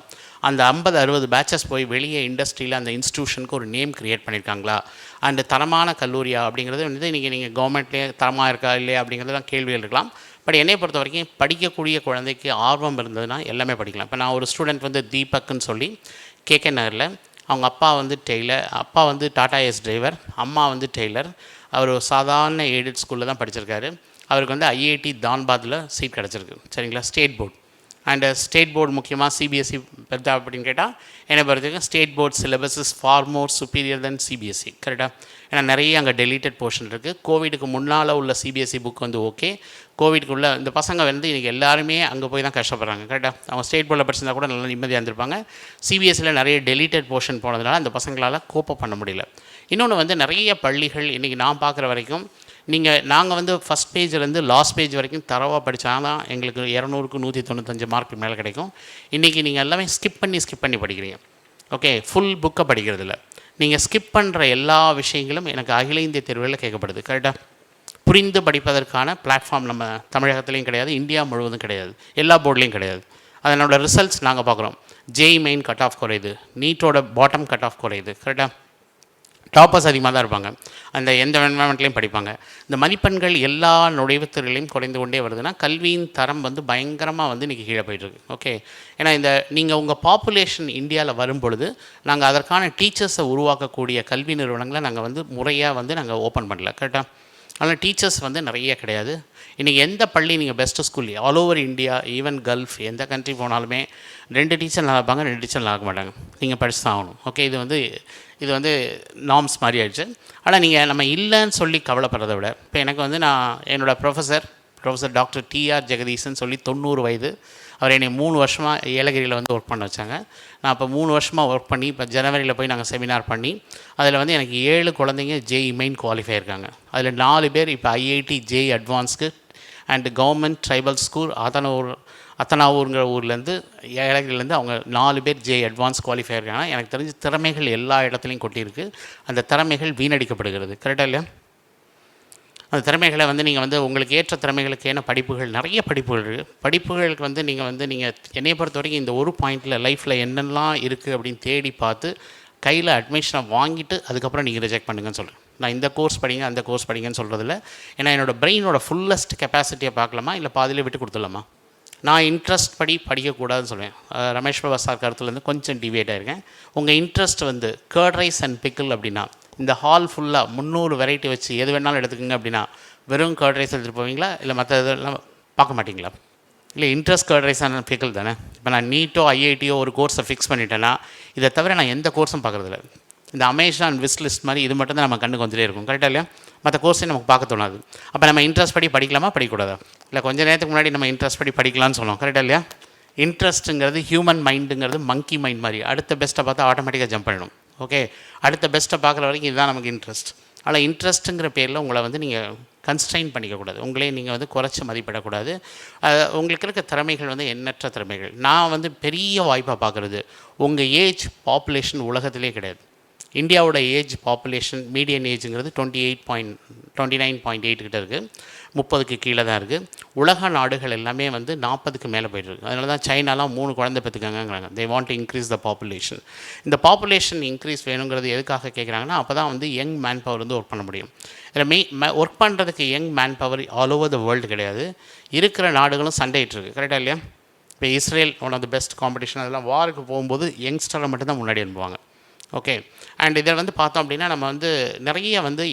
அந்த 50-60 பேச்சஸ் போய் வெளியே இண்டஸ்ட்ரியில் அந்த இன்ஸ்டியூஷனுக்கு ஒரு நேம் க்ரியேட் பண்ணியிருக்காங்களா, அண்டு தரமான கல்லூரியா அப்படிங்கிறது வந்து இன்றைக்கி நீங்கள் கவர்மெண்ட்லேயே தரமாக இருக்கா இல்லையா அப்படிங்கிறதுலாம் கேள்விகள் இருக்கலாம். பட் என்னை பொறுத்த வரைக்கும் படிக்கக்கூடிய குழந்தைக்கு ஆர்வம் இருந்ததுன்னா எல்லாமே படிக்கலாம். இப்போ நான் ஒரு ஸ்டூடெண்ட் வந்து தீபக்குன்னு சொல்லி கேகே நகரில், அவங்க அப்பா வந்து டெய்லர், அப்பா வந்து டாடா ஏஸ் டிரைவர், அம்மா வந்து டெய்லர். அவர் ஒரு சாதாரண எய்டட் ஸ்கூலில் தான் படிச்சிருக்காரு. அவருக்கு வந்து ஐஐடி தான்பாத்தில் சீட் கிடச்சிருக்கு, சரிங்களா, state board. And state board முக்கியமாக சிபிஎஸ்சி பெருதா அப்படின்னு கேட்டால் என்னை பொறுத்தவரைக்கும் state board syllabus is far more superior than CBSE, கரெக்டாக. ஏன்னா நிறைய அங்கே டெலீட்டட் போர்ஷன் இருக்குது. கோவிடுக்கு முன்னால் உள்ள சிபிஎஸ்சி புக் வந்து ஓகே, கோவிடுக்கு உள்ள இந்த பசங்க வந்து இன்றைக்கி எல்லாருமே அங்கே போய் தான் கஷ்டப்படுறாங்க, கரெக்டாக. அவங்க ஸ்டேட் போர்டில் படிச்சிருந்தா கூட நல்லா நிம்மதியாக இருந்திருப்பாங்க. சிபிஎஸ்சியில் நிறைய டெலீட்டட் போர்ஷன் போனதுனால அந்த பசங்களால் கோப்பப் பண்ண முடியல. இன்னொன்று வந்து நிறைய பள்ளிகள் இன்றைக்கி நான் பார்க்குற வரைக்கும் நாங்கள் வந்து ஃபஸ்ட் பேஜ்லேருந்து லாஸ்ட் பேஜ் வரைக்கும் தரவாக படித்தா தான் எங்களுக்கு 200க்கு 195 மார்க் மேலே கிடைக்கும். இன்றைக்கி நீங்கள் எல்லாமே ஸ்கிப் பண்ணி படிக்கிறீங்க, ஓகே, ஃபுல் புக்கை படிக்கிறதில்ல. நீங்கள் ஸ்கிப் பண்ணுற எல்லா விஷயங்களும் எனக்கு அகில இந்திய தேர்வுகளில் கேட்கப்படுது, கரெக்டாக. புரிந்து படிப்பதற்கான பிளாட்ஃபார்ம் நம்ம தமிழகத்துலேயும் கிடையாது, இந்தியா முழுவதும் கிடையாது, எல்லா போர்ட்லேயும் கிடையாது. அதனோட ரிசல்ட்ஸ் நாங்கள் பார்க்குறோம். ஜேஇ மெயின் கட் ஆஃப் குறையுது, நீட்டோட பாட்டம் கட் ஆஃப் குறையுது, கரெக்டாக. டாப்பர்ஸ் அதிகமாக தான் இருப்பாங்க, அந்த எந்த என்வரான்மெண்ட்லேயும் படிப்பாங்க. இந்த மதிப்பெண்கள் எல்லா நுழைவுத்துறையிலையும் குறைந்து கொண்டே வருதுன்னா கல்வியின் தரம் வந்து பயங்கரமாக வந்து இன்றைக்கி கீழே போயிட்டுருக்கு, ஓகே. ஏன்னா நீங்கள் உங்கள் பாப்புலேஷன் இந்தியாவில் வரும்பொழுது நாங்கள் அதற்கான டீச்சர்ஸை உருவாக்கக்கூடிய கல்வி நிறுவனங்களை நாங்கள் வந்து முறையாக வந்து நாங்கள் ஓப்பன் பண்ணல, கரெக்டாக. அதனால் டீச்சர்ஸ் வந்து நிறைய கிடையாது. இன்றைக்கி எந்த பள்ளி நீங்கள் best school all over India, even gulf எந்த கண்ட்ரி போனாலுமே 2 டீச்சர் நல்லா இருப்பாங்க, 2 டீச்சர் நல்லா இருக்க மாட்டாங்க. நீங்கள் படிச்சு தான் ஆகணும், ஓகே. இது வந்து நார்ம்ஸ் மாதிரி ஆயிடுச்சு. ஆனால் நீங்கள் நம்ம இல்லைன்னு சொல்லி கவலைப்படுறதை விட, இப்போ எனக்கு வந்து என்னோடய ப்ரொஃபஸர் டாக்டர் டிஆர் ஜெகதீசன் சொல்லி 90 வயது, அவர் என்னை 3 வருஷமாக ஏலகிரியில் வந்து ஒர்க் பண்ண வச்சாங்க. நான் இப்போ 3 வருஷமாக ஒர்க் பண்ணி இப்போ ஜனவரியில் போய் நாங்கள் செமினார் பண்ணி அதில் வந்து எனக்கு 7 குழந்தைங்க ஜேஇ மெயின் குவாலிஃபை இருக்காங்க. அதில் 4 பேர் இப்போ ஐஐடி ஜேஇ அட்வான்ஸ்க்கு அண்டு கவர்மெண்ட் ட்ரைபல் ஸ்கூல் அத்தனாவூருங்கிற ஊர்லேருந்து ஏலகிரிலேருந்து அவங்க 4 பேர் ஜேஇ அட்வான்ஸ் குவாலிஃபை இருக்காங்க. எனக்கு தெரிஞ்ச திறமைகள் எல்லா இடத்துலையும் கொட்டியிருக்கு. அந்த திறமைகள் வீணடிக்கப்படுகிறது, கரெக்டாக இல்லையா? அந்த திறமைகளை வந்து நீங்கள் வந்து உங்களுக்கு ஏற்ற திறமைகளுக்கான நிறைய படிப்புகள் இருக்குது. படிப்புகளுக்கு வந்து நீங்கள் என்னையை பொறுத்த வரைக்கும் இந்த ஒரு பாயிண்டில் லைஃப்பில் என்னெல்லாம் இருக்குது அப்படின்னு தேடி பார்த்து கையில் அட்மிஷனை வாங்கிட்டு அதுக்கப்புறம் நீங்கள் ரிஜெக்ட் பண்ணுங்கன்னு சொல்கிறேன். நான் இந்த கோர்ஸ் படிங்க அந்த கோர்ஸ் படிங்கன்னு சொல்கிறதில்ல. ஏன்னா என்னோடய பிரெயினோட ஃபுல்லஸ்ட் கெப்பாசிட்டியை பார்க்கலாமா, இல்லை பாதியிலே விட்டு கொடுத்துடலாமா? நான் இன்ட்ரெஸ்ட் படிக்கக்கூடாதுன்னு சொல்லுவேன். ரமேஷ் பிரபா சார் கருத்துலேருந்து கொஞ்சம் டிவியேட் ஆகிருக்கேன். உங்கள் இன்ட்ரெஸ்ட் வந்து கர்ட் ரைஸ் அண்ட் பிக்கிள் அப்படின்னா இந்த ஹால் ஃபுல்லாக 300 வெரைட்டி வச்சு எது வேணாலும் எடுத்துக்கோங்க அப்படின்னா வெறும் கர்ட் ரைஸ் எடுத்துகிட்டு போவீங்களா, இல்லை மற்ற இதெல்லாம் பார்க்க மாட்டிங்களா? இல்லை, interest curd rice and pickle தானே. இப்போ நான் நீட்டோ ஐஐடியோ ஒரு கோர்ஸை ஃபிக்ஸ் பண்ணிட்டேன்னா இதை தவிர நான் எந்த கோர்ஸும் பார்க்குறதில்ல. இந்த அமேசான் விஸ் லிஸ்ட் மாதிரி இது மட்டும் தான் நம்ம கண்ணுக்கு வந்துட்டே இருக்கும், கரெக்டாக இல்லையா? மற்ற கோர்ஸையும் நமக்கு பார்க்க தோணாது. அப்போ நம்ம இன்ட்ரெஸ்ட் படிக்கலாமா படிக்கக்கூடாதா? இல்லை கொஞ்சம் நேரத்துக்கு முன்னாடி நம்ம இன்ட்ரெஸ்ட் படிக்கலாம்னு சொல்லுவோம், கரெக்டாக இல்லையா? இன்ட்ரெஸ்ட்டுங்கிறது ஹியூமன் மைண்டுங்கிறது மங்கி மைண்ட் மாதிரி. அடுத்த பெஸ்ட்டை பார்த்தா ஆட்டோமேட்டிக்காக ஜம்ப் பண்ணிடும், ஓகே. அடுத்த பெஸ்ட்டை பார்க்குற வரைக்கும் இதுதான் நமக்கு இன்ட்ரெஸ்ட். ஆனால் இன்ட்ரெஸ்ட்டுங்கிற பேரில் உங்களை வந்து நீங்கள் கன்ஸ்ட்ரைன் பண்ணிக்கக்கூடாது, உங்களே நீங்கள் வந்து குறைச்சி மதிப்பிடக்கூடாது. உங்களுக்கு இருக்க திறமைகள் வந்து எண்ணற்ற திறமைகள். நான் வந்து பெரிய வாய்ப்பாக பார்க்குறது உங்கள் ஏஜ் பாப்புலேஷன் உலகத்திலே கிடையாது. இந்தியாவோட ஏஜ் பாப்புலேஷன் மீடியன் ஏஜுங்கிறது 29.8 கிட்ட இருக்குது, 30க்கு கீழே தான் இருக்குது. உலக நாடுகள் எல்லாமே வந்து 40க்கு மேலே போய்ட்டுருக்கு. அதனால தான் சைனாலாம் 3 குழந்தை பெற்றுக்காங்கிறாங்க. They want to increase the population. இந்த பாப்புலேஷன் இன்க்ரீஸ் வேணுங்கிறது எதுக்காக கேட்குறாங்கன்னா அப்போ தான் வந்து யங் மேன் பவர் வந்து ஒர்க் பண்ண முடியும். இதில் ஒர்க் பண்ணுறதுக்கு young man power all over the world கிடையாது. இருக்கிற நாடுகளும் சண்டையிட்டுருக்கு, கரெக்டாக இல்லையா? இப்போ Israel one of the best competition, அதெல்லாம் வாருக்கு போகும்போது யங்ஸ்டரை மட்டும்தான் முன்னாடி அனுப்புவாங்க, ஓகே. அண்ட் இதில் வந்து பார்த்தோம் அப்படின்னா நம்ம வந்து நிறைய வந்து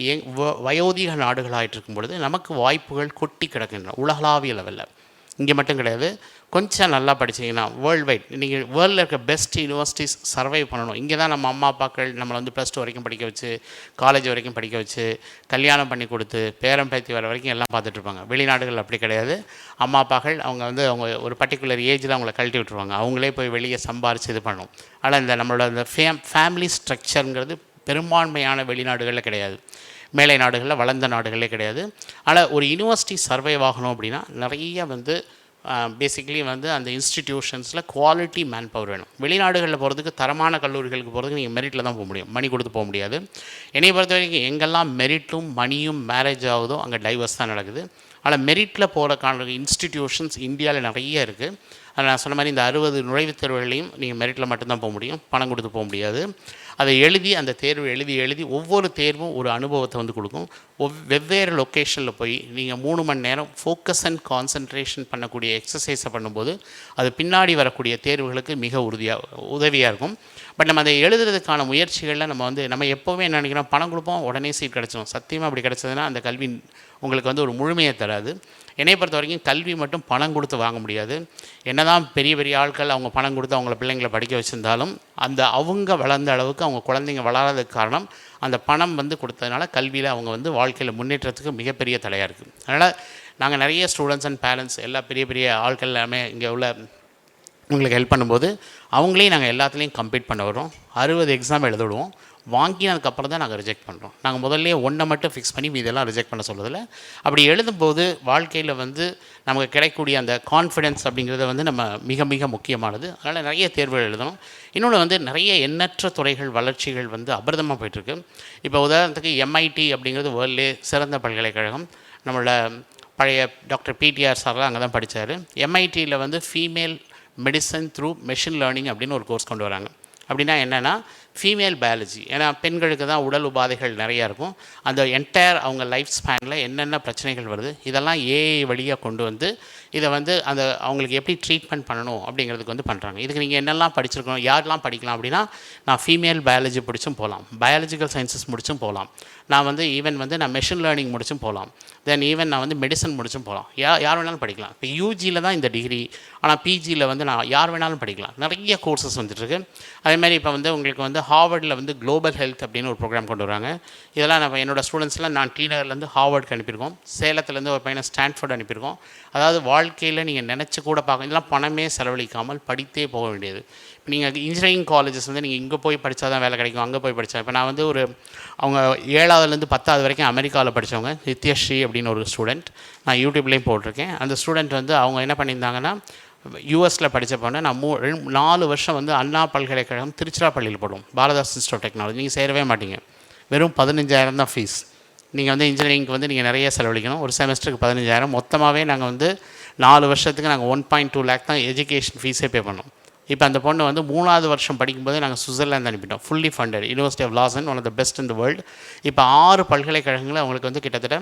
வயோதிக நாடுகளாகிட்டு இருக்கும் பொழுது நமக்கு வாய்ப்புகள் கொட்டி கிடக்கின்றன உலகளாவிய லெவலில். இங்கே மட்டும் கிடையாது, கொஞ்சம் நல்லா படிச்சிங்கன்னா வேர்ல்டு வைட் நீங்கள் வேர்ல்டில் இருக்க பெஸ்ட் யூனிவர்சிட்டிஸ் சர்வை பண்ணணும். இங்கே தான் நம்ம அம்மா அப்பாக்கள் நம்மளை வந்து +2 வரைக்கும் படிக்க வச்சு, காலேஜ் வரைக்கும் படிக்க வச்சு, கல்யாணம் பண்ணி கொடுத்து, பேரம் பேத்தி வர வரைக்கும் எல்லாம் பார்த்துட்ருப்பாங்க. வெளிநாடுகள் அப்படி கிடையாது. அம்மா அப்பாக்கள் அவங்க ஒரு பர்டிகுலர் ஏஜில் அவங்கள கழட்டி விட்டுருவாங்க. அவங்களே போய் வெளியே சம்பாரித்து இது பண்ணணும். ஆனால் இந்த நம்மளோட இந்த ஃபேமிலி ஸ்ட்ரக்சருங்கிறது பெரும்பான்மையான வெளிநாடுகளில் கிடையாது, மேலை நாடுகளில், வளர்ந்த நாடுகளே கிடையாது. ஆனால் ஒரு யூனிவர்சிட்டி சர்வைவ் ஆகணும் அப்படின்னா நிறைய வந்து பேசிக்கலி வந்து அந்த இன்ஸ்டிடியூஷன்ஸில் குவாலிட்டி மேன் பவர் வேணும். வெளிநாடுகளில் போகிறதுக்கு, தரமான கல்லூரிகளுக்கு போகிறதுக்கு நீங்கள் மெரிட்டில் தான் போக முடியும், மணி கொடுத்து போக முடியாது. என்னை பொறுத்த வரைக்கும் எங்கெல்லாம் மெரிட்டும் மணியும் மேரேஜ் ஆகுதோ அங்கே டைவர்ஸ் தான் நடக்குது. ஆனால் மெரிட்டில் போகிறக்கான இன்ஸ்டிடியூஷன்ஸ் இந்தியாவில் நிறைய இருக்குது. அதில் நான் சொன்ன மாதிரி இந்த 60 நுழைவுத் தேர்வுகளையும் நீங்கள் மெரிட்டில் மட்டும்தான் போக முடியும், பணம் கொடுத்து போக முடியாது. அதை எழுதி அந்த தேர்வு எழுதி ஒவ்வொரு தேர்வும் ஒரு அனுபவத்தை வந்து கொடுக்கும். வெவ்வேறு லொக்கேஷனில் போய் நீங்கள் 3 மணி நேரம் ஃபோக்கஸ் அண்ட் கான்சன்ட்ரேஷன் பண்ணக்கூடிய எக்ஸசைஸை பண்ணும்போது அது பின்னாடி வரக்கூடிய தேர்வுகளுக்கு மிக உதவியாக இருக்கும். பட் நம்ம அதை எழுதுறதுக்கான முயற்சிகளில் நம்ம எப்போவுமே என்ன நினைக்கிறோம், பணம் கொடுப்போம் உடனே சீட் கிடச்சிடும். சத்தியமாக அப்படி கிடச்சதுன்னா அந்த கல்வி உங்களுக்கு வந்து ஒரு முழுமையை தராது. என்னை பொறுத்த வரைக்கும் கல்வி மட்டும் பணம் கொடுத்து வாங்க முடியாது. என்ன தான் பெரிய பெரிய ஆட்கள் அவங்க பணம் கொடுத்து அவங்கள பிள்ளைங்களை படிக்க வச்சுருந்தாலும் அவங்க வளர்ந்த அளவுக்கு அவங்க குழந்தைங்க வளராததுக்கு காரணம் அந்த பணம் வந்து கொடுத்ததுனால கல்வியில் அவங்க வந்து வாழ்க்கையில் முன்னேற்றத்துக்கு மிகப்பெரிய தடையாக இருக்குது. அதனால் நாங்கள் நிறைய ஸ்டூடெண்ட்ஸ் அண்ட் பேரண்ட்ஸ் எல்லா பெரிய பெரிய ஆட்கள் எல்லாமே இங்கே உள்ள உங்களுக்கு ஹெல்ப் பண்ணும்போது அவங்களையும் நாங்கள் எல்லாத்துலேயும் கம்ப்ளீட் பண்ண வரோம். 60 எக்ஸாம் எழுத விடுவோம். வாங்கினதுக்கப்புறம் தான் நாங்கள் ரிஜெக்ட் பண்ணுறோம். நாங்கள் முதல்ல ஒன்றை மட்டும் ஃபிக்ஸ் பண்ணி இதெல்லாம் ரிஜெக்ட் பண்ண சொல்லுதில்ல. அப்படி எழுதும்போது வாழ்க்கையில் வந்து நமக்கு கிடைக்கக்கூடிய அந்த கான்ஃபிடென்ஸ் அப்படிங்கிறத வந்து நம்ம மிக மிக முக்கியமானது. அதனால் நிறைய தேர்வுகள் எழுதணும். இன்னொன்று வந்து நிறைய எண்ணற்ற துறைகள் வளர்ச்சிகள் வந்து அபரிதமாக போயிட்டுருக்கு. இப்போ உதாரணத்துக்கு MIT அப்படிங்கிறது வேர்ல்ட்லே சிறந்த பல்கலைக்கழகம். நம்மளோட பழைய டாக்டர் PTR சார்லாம் அங்கே தான் படித்தார். MITயில் வந்து female medicine through machine learning அப்படின்னு ஒரு கோர்ஸ் கொண்டு வராங்க. அப்படின்னா என்னென்னா ஃபீமேல் பயாலஜி. ஏன்னா பெண்களுக்கு தான் உடல் உபாதைகள் நிறையா இருக்கும். அந்த என்டையர் அவங்க லைஃப் ஸ்பேனில் என்னென்ன பிரச்சனைகள் வருது இதெல்லாம் AI வழியாக கொண்டு வந்து இதை வந்து அவங்களுக்கு எப்படி ட்ரீட்மெண்ட் பண்ணணும் அப்படிங்கிறதுக்கு வந்து பண்ணுறாங்க. இதுக்கு நீங்கள் என்னெல்லாம் படிச்சிருக்கணும், யாரெல்லாம் படிக்கலாம் அப்படின்னா, நான் ஃபீமேல் பயாலஜி படித்தும் போகலாம், பயாலஜிக்கல் சயின்சஸ் முடிச்சும் போகலாம், நான் வந்து நான் மெஷின் லேர்னிங் முடிச்சும் போகலாம், தென் நான் வந்து மெடிசன் முடிச்சும் போகலாம். யார் வேணாலும் படிக்கலாம். இப்போ UGயில் தான் இந்த டிகிரி, ஆனால் PGயில் வந்து நான் யார் வேணாலும் படிக்கலாம். நிறைய கோர்சஸ் வந்துட்டுருக்கு. அதேமாதிரி இப்போ வந்து உங்களுக்கு வந்து ஹார்வர்டில் வந்து குளோபல் ஹெல்த் அப்படின்னு ஒரு ப்ரோக்ராம் கொண்டு வராங்க. இதெல்லாம் நம்ம என்னோடய ஸ்டூடெண்ட்ஸ்லாம் நான் டிநகர்லேருந்து ஹார்வர்டுக்கு அனுப்பியிருக்கோம், சேலத்துலேருந்து ஒரு பையனை ஸ்டான்ஃபோர்டு அனுப்பியிருக்கோம். அதாவது வாழ்க்கையில் நீங்கள் நினச்சி கூட இதெல்லாம் பணமே செலவழிக்காமல் படித்தே போக வேண்டியது. இப்போ நீங்கள் இன்ஜினியரிங் காலேஜஸ் வந்து நீங்கள் இங்கே போய் படித்தா தான் வேலை கிடைக்கும், அங்கே போய் படித்தா. இப்போ நான் வந்து அவங்க 7ஆவதுலேருந்து 10ஆவது வரைக்கும் அமெரிக்காவில் படித்தவங்க நித்யஸ்ரீ அப்படின்னு ஒரு ஸ்டூடெண்ட், நான் யூடியூப்லேயும் போட்டிருக்கேன். அந்த ஸ்டூடெண்ட் வந்து அவங்க என்ன பண்ணியிருந்தாங்கன்னா, யூஎஸில் படித்த போனேன். நான் 4 வருஷம் வந்து அண்ணா பல்கலைக்கழகம் திருச்சிராப்பள்ளியில் போடுவோம், பாரதாஸ் இன்ஸ்டியூட் ஆஃப் டெக்னாலஜி. நீங்கள் சேரவே மாட்டீங்க, வெறும் 15,000 தான் ஃபீஸ். நீங்கள் வந்து இன்ஜினியரிங்க்கு வந்து நீங்கள் நிறைய செலவழிக்கணும். ஒரு செமஸ்டருக்கு 15,000. மொத்தமாகவே நாங்கள் வந்து 4 வருஷத்துக்கு நாங்கள் 1.2 lakh தான் எஜுகேஷன் ஃபீஸே பே பண்ணோம். இப்போ அந்த பொண்ணு வந்து 3ஆவது வருஷம் படிக்கும்போது நாங்கள் சுவிட்சர்லாந்து அனுப்பிட்டோம். Fully funded, university of Lausanne, one of the best in the world. இப்போ 6 பல்கலைக்கழகங்கள் அவங்களுக்கு வந்து கிட்டத்தட்ட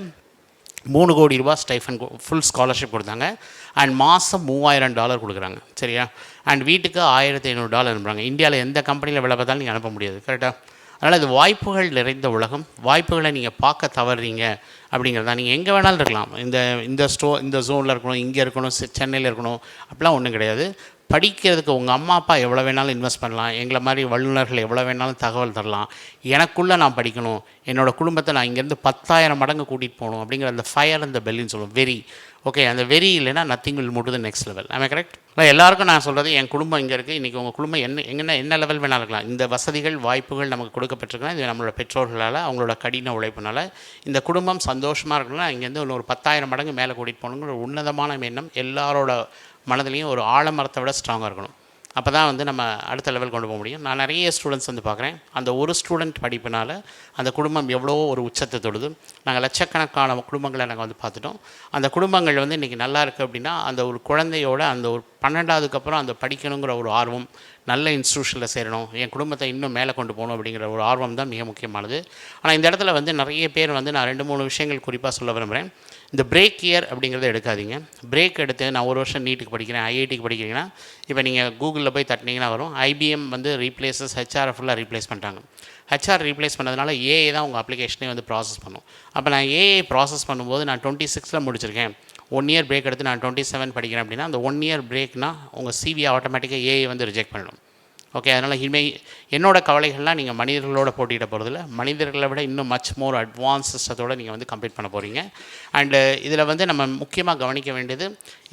3 கோடி ரூபா ஸ்டைஃபன் ஃபுல் ஸ்காலர்ஷிப் கொடுத்தாங்க. அண்ட் மாதம் $3,000 கொடுக்குறாங்க. சரியா? அண்ட் வீட்டுக்கு $1,500 அனுப்புகிறாங்க. இந்தியாவில் எந்த கம்பெனியில் வேலை பார்த்தாலும் நீங்கள் அனுப்ப முடியாது. கரெக்டாக? அதனால் இது வாய்ப்புகள் நிறைந்த உலகம். வாய்ப்புகளை நீங்கள் பார்க்க தவறுறீங்க அப்படிங்கிறது தான். நீங்கள் எங்கே வேணாலும் இருக்கலாம். இந்த ஜோனில் இருக்கணும், இங்கே இருக்கணும், சென்னையில் இருக்கணும், அப்படிலாம் ஒன்றும் கிடையாது. படிக்கிறதுக்கு உங்கள் அம்மா அப்பா எவ்வளோ வேணாலும் இன்வெஸ்ட் பண்ணலாம், எங்களை மாதிரி வல்லுநர்கள் எவ்வளோ வேணாலும் தகவல் தரலாம். எனக்குள்ளே நான் படிக்கணும், என்னோடய குடும்பத்தை நான் இங்கேருந்து 10,000 மடங்கு கூட்டிகிட்டு போகணும் அப்படிங்கிற அந்த ஃபயர் அந்த பெல்லின்னு சொல்லுவோம், வெறி. ஓகே, அந்த வெறி இல்லைன்னா nothing will move to the next level. ஆமாம், கரெக்ட்? எல்லாருக்கும் நான் சொல்கிறது, என் குடும்பம் இங்கே இருக்குது, இன்றைக்கி உங்கள் குடும்பம் என்ன லெவல் வேணாலும் இருக்கலாம். இந்த வசதிகள் வாய்ப்புகள் நமக்கு கொடுக்கப்பட்டிருக்கலாம். இது நம்மளோட பெற்றோர்களால், அவங்களோட கடின உழைப்புனால இந்த குடும்பம் சந்தோஷமாக இருக்கணும்னா இங்கேருந்து ஒரு 10,000 மடங்கு மேலே கூட்டிகிட்டு போகணுங்கிற ஒரு உன்னதமான எண்ணம் எல்லாரோட மனதிலையும் ஒரு ஆழமரத்தை விட ஸ்ட்ராங்காக இருக்கணும். அப்போ தான் வந்து நம்ம அடுத்த லெவல் கொண்டு போக முடியும். நான் நிறைய ஸ்டூடெண்ட்ஸ் வந்து பார்க்குறேன், அந்த ஒரு ஸ்டூடெண்ட் படிப்பினால் அந்த குடும்பம் எவ்வளோ ஒரு உச்சத்தை தொடுது. நாங்கள் லட்சக்கணக்கான குடும்பங்களை நாங்கள் வந்து பார்த்துட்டோம். அந்த குடும்பங்கள் வந்து இன்றைக்கி நல்லா இருக்குது அப்படின்னா அந்த ஒரு குழந்தையோட அந்த ஒரு 12ஆவதுக்கு அப்புறம் அந்த படிக்கணுங்கிற ஒரு ஆர்வம், நல்ல இன்ஸ்டியூஷனில் சேரணும், என் குடும்பத்தை இன்னும் மேலே கொண்டு போகணும் அப்படிங்கிற ஒரு ஆர்வம் தான் மிக முக்கியமானது. ஆனால் இந்த இடத்துல வந்து நிறைய பேர் வந்து நான் 2-3 விஷயங்கள் குறிப்பாக சொல்ல விரும்புகிறேன். இந்த பிரேக் இயர் அப்படிங்கிறத எடுக்காதீங்க. பிரேக் எடுத்து நான் 1 வருஷம் நீட்டுக்கு படிக்கிறேன், IITக்கு படிக்கிறீங்கன்னா இப்போ நீங்கள் கூகுளில் போய் தட்டினீங்கன்னா வரும், IBM வந்து ரீப்ளேஸஸ் HR ஃபுல்லாக ரீப்ளேஸ் பண்ணிட்டாங்க. HR ரீப்ளேஸ் பண்ணதுனால AI தான் உங்கள் அப்ளிகேஷனே வந்து ப்ராசஸ் பண்ணும். அப்போ நான் AI ப்ராசஸ் பண்ணும்போது நான் 26ல் முடிச்சிருக்கேன், 1 இயர் பிரேக் எடுத்து நான் 27 படிக்கிறேன் அப்படின்னா அந்த 1 இயர் பிரேக்னா உங்கள் சிவியை ஆட்டோமேட்டிக்காக ஏஐ வந்து ரிஜெக்ட் பண்ணிடும். ஓகே, அதனால் என்னோட கவலைகள்லாம் நீங்கள் மனிதர்களோட போட்டியிட போகிறதில்ல, மனிதர்களை விட இன்னும் மச் மோர் அட்வான்ஸ் சிஸ்டத்தோடு நீங்கள் வந்து கம்ப்ளீட் பண்ண போகிறீங்க. அண்டு இதில் வந்து நம்ம முக்கியமாக கவனிக்க வேண்டியது,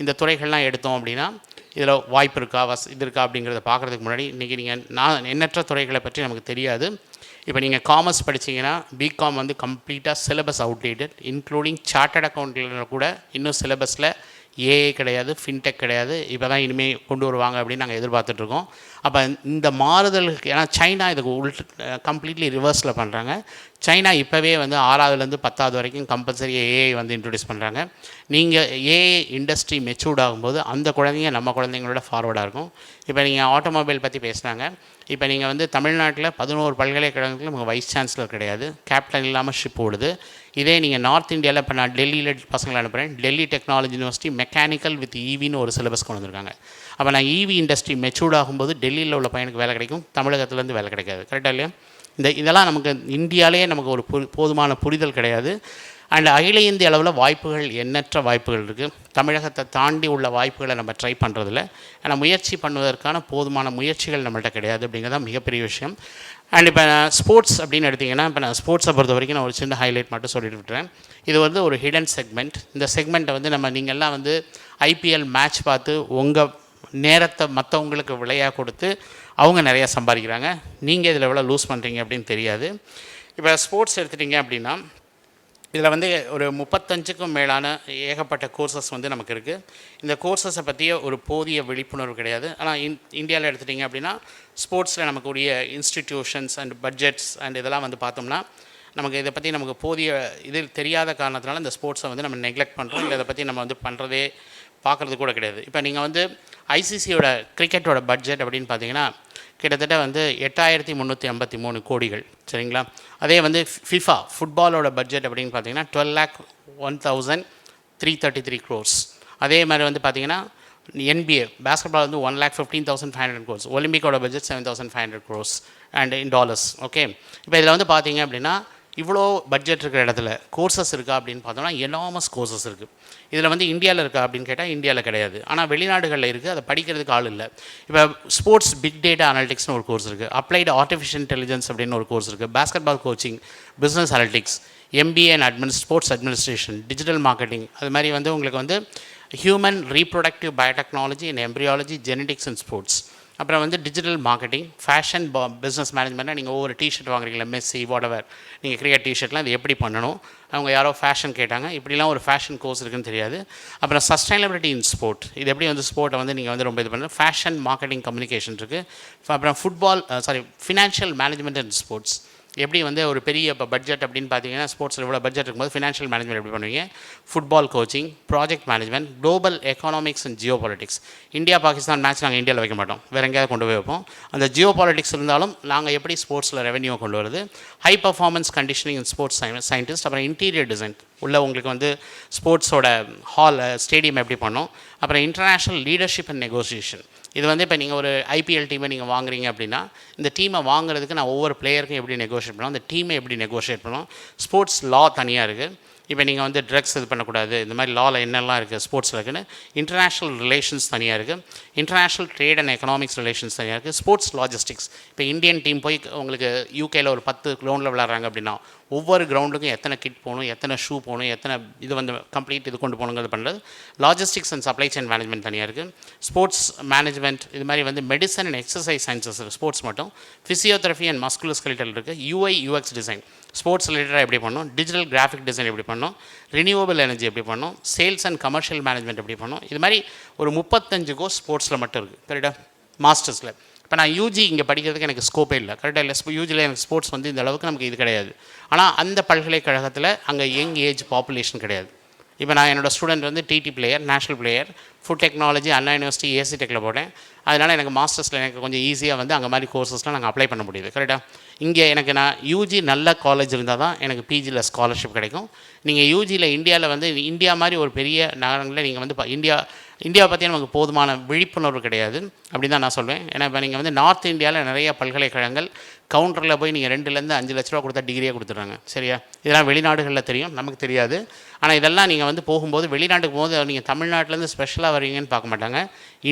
இந்த துறைகள்லாம் எடுத்தோம் அப்படின்னா இதில் வாய்ப்பு இருக்கா, இது இருக்கா அப்படிங்கிறத பார்க்குறதுக்கு முன்னாடி இன்றைக்கி நான் எண்ணற்ற துறைகளை பற்றி நமக்கு தெரியாது. இப்போ நீங்கள் காமர்ஸ் படிச்சிங்கன்னா பிகாம் வந்து கம்ப்ளீட்டாக சிலபஸ் அவுட்டேட்டட், இன்க்ளூடிங் சார்ட்டர்ட் அக்கௌண்ட்டில் கூட இன்னும் சிலபஸில் ஏஐ கிடையாது, ஃபின்டெக் கிடையாது. இப்போ தான் இனிமேல் கொண்டு வருவாங்க அப்படின்னு நாங்கள் எதிர்பார்த்துட்ருக்கோம். அப்போ இந்த மாறுதலுக்கு, ஏன்னா சைனா இதுக்கு கம்ப்ளீட்லி ரிவர்ஸில் பண்ணுறாங்க. சைனா இப்போவே வந்து 6ஆவதுலேருந்து 10ஆவது வரைக்கும் கம்பல்சரி ஏஐ வந்து இன்ட்ரடியூஸ் பண்ணுறாங்க. நீங்கள் ஏஐ இண்டஸ்ட்ரி மெச்சூர்ட் ஆகும்போது அந்த குழந்தைங்க நம்ம குழந்தைங்களோட ஃபார்வர்டாக இருக்கும். இப்போ நீங்கள் ஆட்டோமொபைல் பற்றி பேசுனாங்க. இப்போ நீங்கள் வந்து தமிழ்நாட்டில் 11 பல்கலைக்கழகத்தில் நமக்கு வைஸ் சான்சலர் கிடையாது, கேப்டன் இல்லாமல் ஷிப் ஓடுது. இதே நீங்கள் நார்த் இந்தியாவில், இப்போ நான் டெல்லியில் பசங்களை அனுப்புகிறேன், Delhi technology university mechanical with ஈவின்னு ஒரு சிலபஸ் கொண்டு வந்திருக்காங்க. அப்போ நான் ஈவி இண்டஸ்ட்ரி மெச்சூர்ட் ஆகும்போது டெல்லியில் உள்ள பையனுக்கு வேலை கிடைக்கும், தமிழகத்துலேருந்து வேலை கிடைக்காது. கரெக்டாக இல்லையா? இதெல்லாம் நமக்கு இந்தியாவிலேயே நமக்கு ஒரு போதுமான புரிதல் கிடையாது. அண்ட் அகில இந்திய அளவில் வாய்ப்புகள், எண்ணற்ற வாய்ப்புகள் இருக்குது. தமிழகத்தை தாண்டி உள்ள வாய்ப்புகளை நம்ம ட்ரை பண்ணுறதில்ல. ஆனால் முயற்சி பண்ணுவதற்கான போதுமான முயற்சிகள் நம்மள்கிட்ட கிடையாது அப்படிங்கிறதான் மிகப்பெரிய விஷயம். அண்ட் இப்போ ஸ்போர்ட்ஸ் அப்படின்னு எடுத்திங்கன்னா, இப்போ நான் ஸ்போர்ட்ஸை பொறுத்த வரைக்கும் நான் ஒரு சின்ன ஹைலைட் மட்டும் சொல்லிட்டு விட்டுறேன். இது வந்து ஒரு ஹிடன் செக்மெண்ட். இந்த செக்மெண்ட்டை வந்து நீங்கள்லாம் வந்து ஐபிஎல் மேட்ச் பார்த்து உங்கள் நேரத்தை மற்றவங்களுக்கு விலையாக கொடுத்து அவங்க நிறையா சம்பாதிக்கிறாங்க. நீங்கள் இதில் எவ்வளோ லூஸ் பண்ணுறீங்க அப்படின்னு தெரியாது. இப்போ ஸ்போர்ட்ஸ் எடுத்துட்டிங்க அப்படின்னா இதில் வந்து ஒரு 35க்கும் மேலான ஏகப்பட்ட கோர்சஸ் வந்து நமக்கு இருக்குது. இந்த கோர்சஸை பற்றிய ஒரு போதிய விழிப்புணர்வு கிடையாது. ஆனால் இந்தியாவில் எடுத்துட்டிங்க அப்படின்னா ஸ்போர்ட்ஸில் நமக்குரிய இன்ஸ்டிடியூஷன்ஸ் அண்ட் பட்ஜெட்ஸ் அண்ட் இதெல்லாம் வந்து பார்த்தோம்னா நமக்கு இதை பற்றி நமக்கு போதிய இது தெரியாத காரணத்தினால இந்த ஸ்போர்ட்ஸை வந்து நம்ம நெக்லெக்ட் பண்ணுறோம். இல்லை இதை பற்றி நம்ம வந்து பண்ணுறதே பார்க்குறது கூட கிடையாது. இப்போ நீங்கள் வந்து ஐசிசியோட கிரிக்கெட்டோட பட்ஜெட் அப்படின்னு பார்த்தீங்கன்னா கிட்டத்தட்ட வந்து 8353 கோடிகள், சரிங்களா? அதே வந்து ஃபிஃபா ஃபுட்பாலோட பட்ஜெட் அப்படின்னு பார்த்தீங்கன்னா 12,01,333 crores. அதே மாதிரி வந்து பார்த்தீங்கன்னா NBA பேஸ்கெட்பால் வந்து 1,15,500 crores. ஒலிம்பிக்கோட budget 7,500 crores and in dollars. Okay, இப்போ இதில் வந்து பார்த்தீங்க அப்படின்னா இவ்வளோ பட்ஜெட் இருக்கிற இடத்துல கோர்சஸ் இருக்கா அப்படின்னு பார்த்தோம்னா எனாமஸ் கோர்சஸ் இருக்குது. இதில் வந்து இந்தியாவில் இருக்கா அப்படின்னு கேட்டால் இந்தியாவில் கிடையாது. ஆனால் வெளிநாடுகளில் இருக்குது, அதை படிக்கிறதுக்கு ஆள் இல்லை. இப்போ ஸ்போர்ட்ஸ் பிக் டேட்டா அனாலிட்டிக்ஸ்னு ஒரு கோர்ஸ் இருக்குது, அப்ளைடு ஆர்டிஃபிஷியல் இன்டெலிஜென்ஸ் அப்படின்னு ஒரு கோர்ஸ் இருக்குது, basketball coaching, business analytics, MBA and sports administration, digital marketing. அது மாதிரி வந்து உங்களுக்கு வந்து human reproductive biotechnology and embryology, genetics and sports. அப்புறம் வந்து டிஜிட்டல் மார்க்கெட்டிங், ஃபேஷன் பிஸ்னஸ் மேனேஜ்மெண்ட்னா நீங்கள் ஒவ்வொரு டிஷர்ட் வாங்குறீங்களா, மெஸ்ஸி வாடவர், நீங்கள் கிரியேட் டிஷர்ட்லாம் இது எப்படி பண்ணணும், அவங்க யாரோ ஃபேஷன் கேட்டாங்க, இப்படிலாம் ஒரு ஃபேஷன் கோர்ஸ் இருக்குன்னு தெரியாது. அப்புறம் சஸ்டைனபிலிட்டி இன் ஸ்போர்ட், இது எப்படி வந்து ஸ்போர்ட்டை வந்து நீங்கள் வந்து ரொம்ப இது பண்ணுறது, ஃபேஷன் மார்க்கெட்டிங் கம்யூனிகேஷன் இருக்குது. அப்புறம் ஃபினான்ஷியல் மேனேஜ்மெண்ட் அண்ட் ஸ்போர்ட்ஸ், எப்படி வந்து ஒரு பெரிய இப்போ பட்ஜெட் அப்படின்னு பார்த்தீங்கன்னா ஸ்போர்ட்ஸில் இவ்வளோ பட்ஜெட் இருக்கும்போது ஃபினான்ஷியல் மேனேஜ்மெண்ட் எப்படி பண்ணுவீங்க, football coaching, project management, global economics and geopolitics. India Pakistan match நாங்கள் இந்தியாவில் வைக்க மாட்டோம், வேறு எங்கேயாவது கொண்டு போய் வைப்போம். அந்த ஜியோ பாலிட்டிக்ஸ் இருந்தாலும் நாங்கள் எப்படி ஸ்போர்ட்ஸில் ரெவென்யூ கொண்டு வருது, high performance conditioning and sports scientist. அப்புறம் இன்டீரியர் டிசைன் உள்ள உங்களுக்கு வந்து ஸ்போர்ட்ஸோட ஸ்டேடியம் எப்படி பண்ணோம். அப்புறம் இன்டர்நேஷ்னல் லீடர்ஷிப் அண்ட் நெகோசியேஷன், இது வந்து இப்போ நீங்கள் ஒரு ஐபிஎல் டீமை நீங்கள் வாங்குறீங்க அப்படின்னா இந்த டீமை வாங்குறதுக்கு நான் ஒவ்வொரு பிளேயருக்கும் எப்படி நெகோஷியேட் பண்ணணும், அந்த டீமை எப்படி நெகோஷியேட் பண்ணணும். ஸ்போர்ட்ஸ் லா தனியாக இருக்குது. இப்போ நீங்கள் வந்து ட்ரக்ஸ் இது பண்ணக்கூடாது, இந்த மாதிரி லாவில் என்னெல்லாம் இருக்குது ஸ்போர்ட்ஸில் இருக்குன்னு. இன்டர்நேஷ்னல் ரிலேஷன்ஸ் தனியாக இருக்குது, international trade and economics relations தனியாக இருக்குது. ஸ்போர்ட்ஸ் லாஜிஸ்டிக்ஸ், இப்போ இந்தியன் டீம் போய் உங்களுக்கு யூகேயில் ஒரு 10 கிரவுண்டில் விளாட்றாங்க அப்படின்னா ஒவ்வொரு கிரவுண்டுக்கும் எத்தனை கிட் போகணும், எத்தனை ஷூ போகணும், எத்தனை இது வந்து கம்ப்ளீட் இது கொண்டு போகணுங்கிறது பண்ணுறது. Logistics and supply chain management தனியாக இருக்குது. ஸ்போர்ட்ஸ் மேனேஜ்மெண்ட் இது மாதிரி வந்து medicine and exercise sciences sports மட்டும். ஃபிசியோதெரபி அண்ட் மஸ்குலோஸ்கெலிட்டல் இருக்குது. UI/UX டிசைன் ஸ்போர்ட்ஸ் ரிலேட்டடாக எப்படி பண்ணணும், டிஜிட்டல் கிராஃபிக் டிசைன் எப்படி பண்ணணும், ரினியூவபிள் எனர்ஜி எப்படி பண்ணணும், சேல்ஸ் அண்ட் கமர்ஷியல் மேனேஜ்மெண்ட் எப்படி பண்ணணும். இது மாதிரி ஒரு 35 கோர்ஸ் ஸ்போர்ட்ஸில் மட்டும் இருக்குது. கரெக்டாக மாஸ்டர்ஸில். இப்போ நான் யூஜி இங்கே படிக்கிறதுக்கு எனக்கு ஸ்கோப்பே இல்லை, கரெக்டாக இல்லை. யூஜியில் எனக்கு ஸ்போர்ட்ஸ் வந்து இந்த அளவுக்கு நமக்கு இது கிடையாது. ஆனால் அந்த பல்கலைக்கழகத்தில் அங்கே யங் ஏஜ் பாப்புலேஷன் கிடையாது. இப்போ நான் என்னோடய ஸ்டூடெண்ட் வந்து TT player, national player, food technology Anna university AC டெக்கில் போட்டேன். அதனால் எனக்கு மாஸ்டர்ஸில் எனக்கு கொஞ்சம் ஈஸியாக வந்து அங்கே மாதிரி கோர்சஸ்லாம் நாங்கள் அப்ளை பண்ண முடியுது. கரெக்டாக இங்கே எனக்கு நான் யூஜி நல்ல காலேஜ் இருந்தால் தான் எனக்கு பிஜியில் ஸ்காலர்ஷிப் கிடைக்கும். நீங்கள் யூஜியில் இந்தியாவில் வந்து இந்தியா மாதிரி ஒரு பெரிய நகரங்களில் நீங்கள் வந்து இந்தியா இந்தியாவை பற்றி நமக்கு போதுமான விழிப்புணர்வு கிடையாது அப்படின்னு தான் நான் சொல்வேன். ஏன்னா இப்போ நீங்கள் வந்து நார்த் இந்தியாவில் நிறைய பல்கலைக்கழகங்கள் கவுண்டரில் போய் நீங்கள் 2 5 லட்ச ரூபா கொடுத்தா டிகிரியே கொடுத்துட்றாங்க. சரியா? இதெல்லாம் வெளிநாடுகளில் தெரியும், நமக்கு தெரியாது. ஆனால் இதெல்லாம் நீங்கள் வந்து போகும்போது வெளிநாட்டுக்கு போகும்போது நீங்கள் தமிழ்நாட்டிலேருந்து ஸ்பெஷலாக வரீங்கன்னு பார்க்க மாட்டாங்க,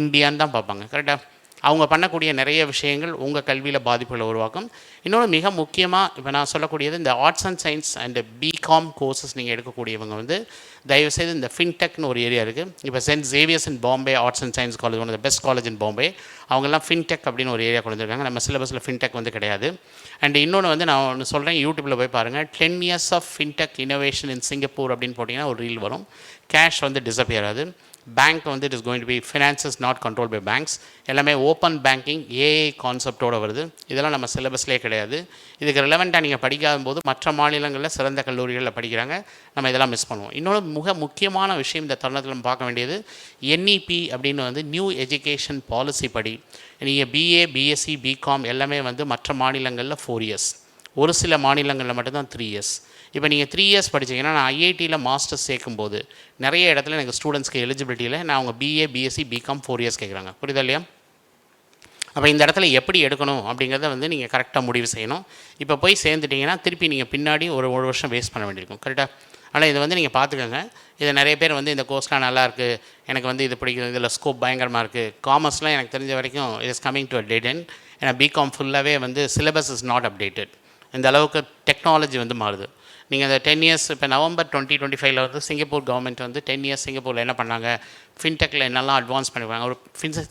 இந்தியான்னு தான் பார்ப்பாங்க. கரெக்டாக? அவங்க பண்ணக்கூடிய நிறைய விஷயங்கள் உங்கள் கல்வியில் பாதிப்புகளை உருவாக்கும். இன்னொன்று மிக முக்கியமாக இப்போ நான் சொல்லக்கூடியது, இந்த arts and science and BCom courses நீங்கள் எடுக்கக்கூடியவங்க வந்து தயவுசெய்து இந்த ஃபின்டெக்னு ஒரு ஏரியா இருக்குது. இப்போ saint Xavier's in Bombay arts and science college, one of the best college in Bombay, அவங்கெல்லாம் ஃபின்டெக் அப்படின்னு ஒரு ஏரியா கொண்டு வந்திருக்காங்க. நம்ம சிலபஸில் ஃபின்டெக் வந்து கிடையாது. அண்ட் இன்னொன்று வந்து நான் ஒன்று சொல்கிறேன், யூடியூப்பில் போய் பாருங்கள், 10 years of fintech innovation in Singapore அப்படின்னு போட்டிங்கன்னா ஒரு ரீல் வரும். கேஷ் வந்து டிஸப்பியர் ஆகுது. பேங்க் வந்து it is going to be finances not control by banks, எல்லாமே ஓப்பன் பேங்கிங் ஏஐ கான்செப்டோடு வருது. இதெல்லாம் நம்ம சிலபஸ்லேயே கிடையாது. இதுக்கு ரிலவெண்ட்டாக நீங்கள் படிக்காத போது மற்ற மாநிலங்களில் சிறந்த கல்லூரிகளில் படிக்கிறாங்க, நம்ம இதெல்லாம் மிஸ் பண்ணுவோம். இன்னொரு மிக முக்கியமான விஷயம் இந்த தருணத்தில் நம்ம பார்க்க வேண்டியது, என்இபி அப்படின்னு வந்து நியூ எஜுகேஷன் பாலிசி படி நீங்கள் பிஏ பிஎஸ்சி பிகாம் எல்லாமே வந்து மற்ற மாநிலங்களில் 4 years, ஒரு சில மாநிலங்களில் மட்டும்தான் 3 years. இப்போ நீங்கள் 3 years படிச்சிங்கன்னா, நான் ஐஐடியில் மாஸ்டர்ஸ் சேர்க்கும்போது நிறைய இடத்துல எனக்கு ஸ்டூடெண்ட்ஸ்க்கு எலிஜிபிலிட்டியில் நான் அவங்க பிஏ பிஎஸ்சி பிகாம் 4 years கேட்குறாங்க. புரியுதா இல்லையா? அப்போ இந்த இடத்துல எப்படி எடுக்கணும் அப்படிங்கிறத வந்து நீங்கள் கரெக்டாக முடிவு செய்யணும். இப்போ போய் சேர்ந்துட்டிங்கன்னா திருப்பி நீங்கள் பின்னாடி ஒரு வருஷம் வேஸ்ட் பண்ண வேண்டியிருக்கும். கரெக்டாக? ஆனால் இதை வந்து நீங்கள் பார்த்துக்கோங்க. இதை நிறைய பேர் வந்து இந்த கோர்ஸ்லாம் நல்லாயிருக்கு, எனக்கு வந்து இது பிடிக்கும், இதில் ஸ்கோப் பயங்கரமாக இருக்குது. காமர்ஸ்லாம் எனக்கு தெரிஞ்ச வரைக்கும் it is coming to a dead end. ஏன்னா பிகாம் ஃபுல்லாகவே வந்து சிலபஸ் இஸ் நாட் அப்டேட்டட். இந்த அளவுக்கு டெக்னாலஜி வந்து மாறுது. நீங்கள் அந்த 10 years இப்போ நவம்பர் 2025 வந்து சிங்கப்பூர் கவர்மெண்ட் வந்து 10 years சிங்கப்பூரில் என்ன பண்ணாங்க, ஃபின்டெக்கில் என்னெல்லாம் அட்வான்ஸ் பண்ணிருக்காங்க. ஒரு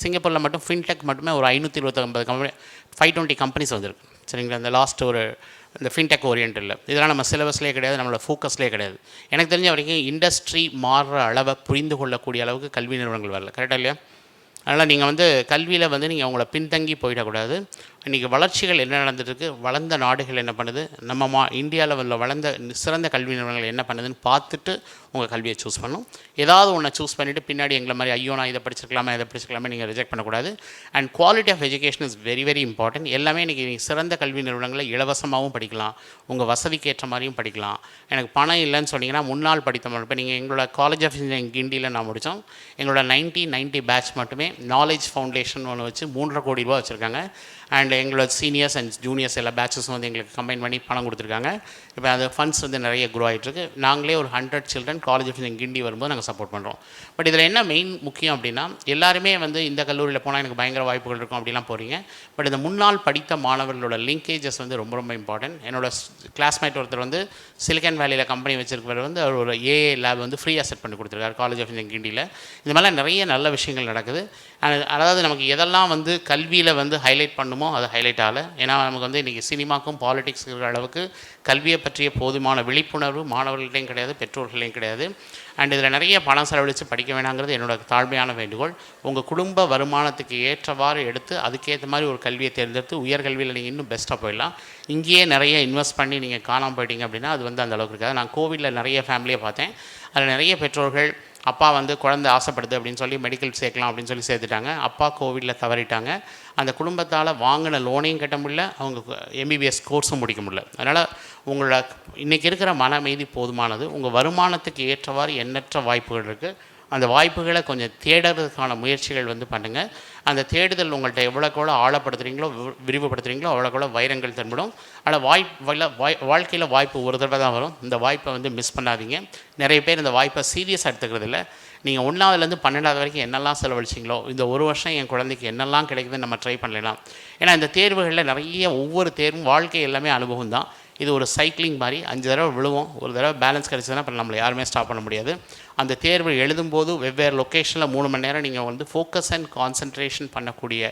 சிங்கப்பூரில் மட்டும் ஃபின்டெக் மட்டுமே ஒரு 529 கம்பெனி 520 கம்பெனிஸ் வந்திருக்கு. சரிங்களா? இந்த லாஸ்ட் ஒரு இந்த ஃபின்டெக் ஓரியன்டில் இதெல்லாம் நம்ம சிலபஸ்லேயே கிடையாது, நம்மளோட ஃபோக்கஸ்லேயே கிடையாது. எனக்கு தெரிஞ்ச வரைக்கும் இண்டஸ்ட்ரி மாறுற அளவை புரிந்து கொள்ளக்கூடிய அளவுக்கு கல்வி நிறுவனங்கள் வரல. கரெக்டாக இல்லையா? அதனால் நீங்கள் வந்து கல்வியில் வந்து நீங்கள் அவங்கள பின்தங்கி போயிடக்கூடாது. இன்றைக்கி வளர்ச்சிகள் என்ன நடந்துட்டுருக்கு, வளர்ந்த நாடுகள் என்ன பண்ணுது, நம்ம இந்தியாவில் உள்ள வளர்ந்த சிறந்த கல்வி நிறுவனங்கள் என்ன பண்ணுதுன்னு பார்த்துட்டு உங்கள் கல்வியை சூஸ் பண்ணணும். ஏதாவது ஒன்றை சூஸ் பண்ணிவிட்டு பின்னாடி எங்களை மாதிரி ஐயோ நான் இதை படிச்சிருக்கலாமா இதை படிச்சிருக்கலாமே நீங்கள் ரிஜெக்ட் பண்ணக்கூடாது. And quality of education is very very important. எல்லாமே இன்றைக்கி நீங்கள் சிறந்த கல்வி நிறுவனங்களை இலவசமாகவும் படிக்கலாம், உங்கள் வசதிக்கு ஏற்ற மாதிரியும் படிக்கலாம். எனக்கு பணம் இல்லைன்னு சொன்னீங்கன்னா முன்னாள் படித்த இப்போ நீங்கள் எங்களோட காலேஜ் ஆஃப் இன்ஜினியரிங் கிண்டியில் நான் முடித்தோம். எங்களோட 1990 பேட்ச் மட்டுமே நாலேஜ் ஃபவுண்டேஷன் ஒன்று வச்சு 3.5 கோடி ரூபா வச்சுருக்காங்க. அண்ட் எங்களோட சீனியர்ஸ் அண்ட் ஜூனியர்ஸ் எல்லா பேட்சஸும் வந்து எங்களுக்கு கம்பைன் பண்ணி பணம் கொடுத்துருக்காங்க. இப்போ அந்த ஃபண்ட்ஸ் வந்து நிறைய க்ரோ ஆகிட்டுருக்கு. நாங்களே ஒரு 100 children காலேஜ் ஆஃப் இன்ஜினியரிங் கிண்டி வரும்போது நாங்கள் சப்போர்ட் பண்ணுறோம். பட் இதில் என்ன மெயின் முக்கியம் அப்படின்னா, எல்லாருமே வந்து இந்த கல்லூரியில் போனால் எனக்கு பயங்கர வாய்ப்புகள் இருக்கும் அப்படிலாம் போகிறீங்க. பட் இந்த முன்னாள் படித்த மாணவர்களோட லிங்கேஜஸ் வந்து ரொம்ப ரொம்ப இம்பார்ட்டன்ட். என்னோட கிளாஸ்மேட் ஒருத்தர் வந்து சிலிக்கன் வேலியில் கம்பெனி வச்சிருக்கிறவர் வந்து அவர் ஒரு ஏஏ லேப் வந்து ஃப்ரீயாக செட் பண்ணி கொடுத்துருக்காரு காலேஜ் ஆஃப் இன்ஜினியரிங் கிண்டியில். இந்த மாதிரிலாம் நிறைய நல்ல விஷயங்கள் நடக்குது. அதாவது நமக்கு எதெல்லாம் வந்து கல்வியில் வந்து ஹைலைட் பண்ணுமோ அது ஹைலைட் ஆகலை. ஏன்னா நமக்கு வந்து இன்றைக்கி சினிமாக்கும் பாலிடிக்ஸ் இருக்கிற அளவுக்கு கல்வியை பற்றிய போதுமான விழிப்புணர்வு மாணவர்களையும் கிடையாது, பெற்றோர்களையும் கிடையாது. அண்ட் இதில் நிறைய பணம் செலவழித்து படிக்க வேணாங்கிறது என்னோட தாழ்மையான வேண்டுகோள். உங்கள் குடும்ப வருமானத்துக்கு ஏற்றவாறு எடுத்து அதுக்கேற்ற மாதிரி ஒரு கல்வியை தேர்ந்தெடுத்து உயர்கல்வியில் நீங்கள் இன்னும் பெஸ்ட்டாக போயிடலாம். இங்கேயே நிறைய இன்வெஸ்ட் பண்ணி நீங்கள் காணாமல் போயிட்டீங்க அப்படின்னா அது வந்து அந்த அளவுக்கு இருக்காது. நான் கோவிலில் நிறைய ஃபேமிலியை பார்த்தேன். அதில் நிறைய பெற்றோர்கள் அப்பா வந்து குழந்தை ஆசைப்படுது அப்படின்னு சொல்லி மெடிக்கல் சேர்க்கலாம் அப்படின்னு சொல்லி சேர்த்துட்டாங்க. அப்பா கோவிலில் தவறிட்டாங்க. அந்த குடும்பத்தால் வாங்கின லோனையும் கட்ட முடியல, அவங்க எம்பிபிஎஸ் கோர்ஸும் முடிக்க முடியல. அதனால் உங்களோட இன்றைக்கி இருக்கிற மன அமைதி போதுமானது. உங்கள் வருமானத்துக்கு ஏற்றவாறு எண்ணற்ற வாய்ப்புகள் இருக்குது. அந்த வாய்ப்புகளை கொஞ்சம் தேடுறதுக்கான முயற்சிகள் வந்து பண்ணுங்கள். அந்த தேடுதல் உங்கள்கிட்ட எவ்வளோக்கெவ்வளோ ஆழப்படுத்துகிறீங்களோ விரிவுபடுத்துகிறீங்களோ அவ்வளோக்கெவ்வளோ வைரங்கள் தென்படும். ஆனால் வாழ்க்கையில் வாய்ப்பு ஒரு தடவை தான் வரும். இந்த வாய்ப்பை வந்து மிஸ் பண்ணாதீங்க. நிறைய பேர் இந்த வாய்ப்பை சீரியஸாக எடுத்துக்கிறது இல்லை. நீங்கள் 1ஆவதுலேருந்து 12ஆவது வரைக்கும் என்னெல்லாம் செலவழிச்சிங்களோ இந்த ஒரு வருஷம் என் குழந்தைக்கு என்னெல்லாம் கிடைக்குதுன்னு நம்ம ட்ரை பண்ணலாம். ஏன்னா இந்த தேர்வுகளில் நிறைய ஒவ்வொரு தேர்வும் வாழ்க்கை எல்லாமே அனுபவம் தான். இது ஒரு சைக்கிளிங் மாதிரி 5 தடவை விழுவோம், ஒரு தடவை பேலன்ஸ் கிடச்சதுன்னா அப்புறம் நம்மளை யாருமே ஸ்டாப் பண்ண முடியாது. அந்த தேர்வு எழுதும்போது வெவ்வேறு லொக்கேஷனில் 3 மணி நேரம் நீங்கள் வந்து ஃபோக்கஸ் அண்ட் கான்சன்ட்ரேஷன் பண்ணக்கூடிய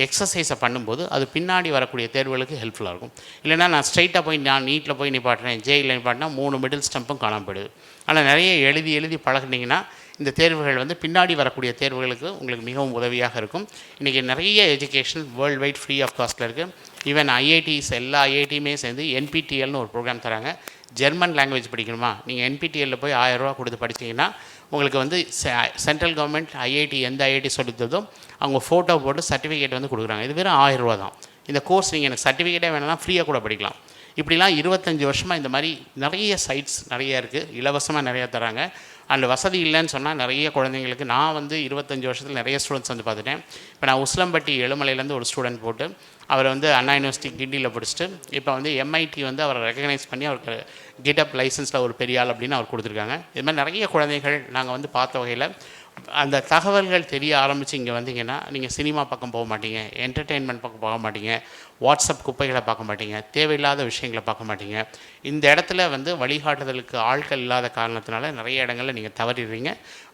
எக்ஸசைஸை பண்ணும்போது அது பின்னாடி வரக்கூடிய தேர்வுகளுக்கு ஹெல்ப்ஃபுல்லாக இருக்கும். இல்லைனா நான் ஸ்ட்ரைட்டாக போய் நான் நீட்டில் போய் நிப்பாட்டுறேன், ஜேயில் நிப்பாட்டினா 3 மிடில் ஸ்டெம்பும் காணாமல் போயிடுது. ஆனால் நிறைய எழுதி பழகினீங்கன்னா இந்த தேர்வுகள் வந்து பின்னாடி வரக்கூடிய தேர்வுகளுக்கு உங்களுக்கு மிகவும் உதவியாக இருக்கும். இன்றைக்கி நிறைய education world wide free of காஸ்ட்டில் இருக்குது. ஈவன் ஐஐடிஸ் எல்லா ஐஐடியுமே சேர்ந்து என்பிடிஎல்னு ஒரு ப்ரோக்ராம் தராங்க. ஜெர்மன் லாங்குவேஜ் படிக்கணுமா, நீங்கள் என்பிடிஎல்லில் போய் 1000 ரூபா கொடுத்து படிச்சிங்கன்னா உங்களுக்கு வந்து சென்ட்ரல் கவர்மெண்ட் ஐஐடி எந்த ஐஐடி சொல்லித்ததோ அவங்க ஃபோட்டோ போட்டு சர்டிஃபிகேட் வந்து கொடுக்குறாங்க. இது வெறும் 1000 ரூபா தான். இந்த கோர்ஸ் நீங்கள் எனக்கு சர்டிஃபிகேட்டே வேணும்னா ஃப்ரீயாக கூட படிக்கலாம். இப்படிலாம் 25 வருஷமாக இந்த மாதிரி நிறைய சைட்ஸ் நிறைய இருக்குது, இலவசமாக நிறையா தராங்க. அந்த வசதி இல்லைன்னு சொன்னால் நிறைய குழந்தைங்களுக்கு நான் வந்து 25 வருஷத்தில் நிறைய ஸ்டூடெண்ட்ஸ் வந்து பார்த்துட்டேன். இப்போ நான் உசிலம்பட்டி எழுமலையிலேருந்து ஒரு ஸ்டூடெண்ட் போட்டு அவர் வந்து அண்ணா யூனிவர்சிட்டி கிண்டியில் படிச்சுட்டு இப்போ வந்து எம்ஐடி வந்து அவரை ரெக்கக்னைஸ் பண்ணி அவருக்கு கிட்டப் லைசன்ஸில் ஒரு பெரிய ஆள் அப்படின்னு அவர் கொடுத்துருக்காங்க. இது மாதிரி நிறைய குழந்தைகள் நாங்கள் வந்து பார்த்த வகையில் அந்த தகவல்கள் தெரிய ஆரம்பித்து இங்கே வந்தீங்கன்னா நீங்கள் சினிமா பக்கம் போக மாட்டீங்க, என்டர்டெயின்மெண்ட் பக்கம் போக மாட்டீங்க, வாட்ஸ்அப் குப்பைகளை பார்க்க மாட்டீங்க, தேவையில்லாத விஷயங்களை பார்க்க மாட்டீங்க. இந்த இடத்துல வந்து வழிகாட்டுதலுக்கு ஆட்கள் இல்லாத காரணத்தினால நிறைய இடங்களில் நீங்கள் தவறிடுறீங்க.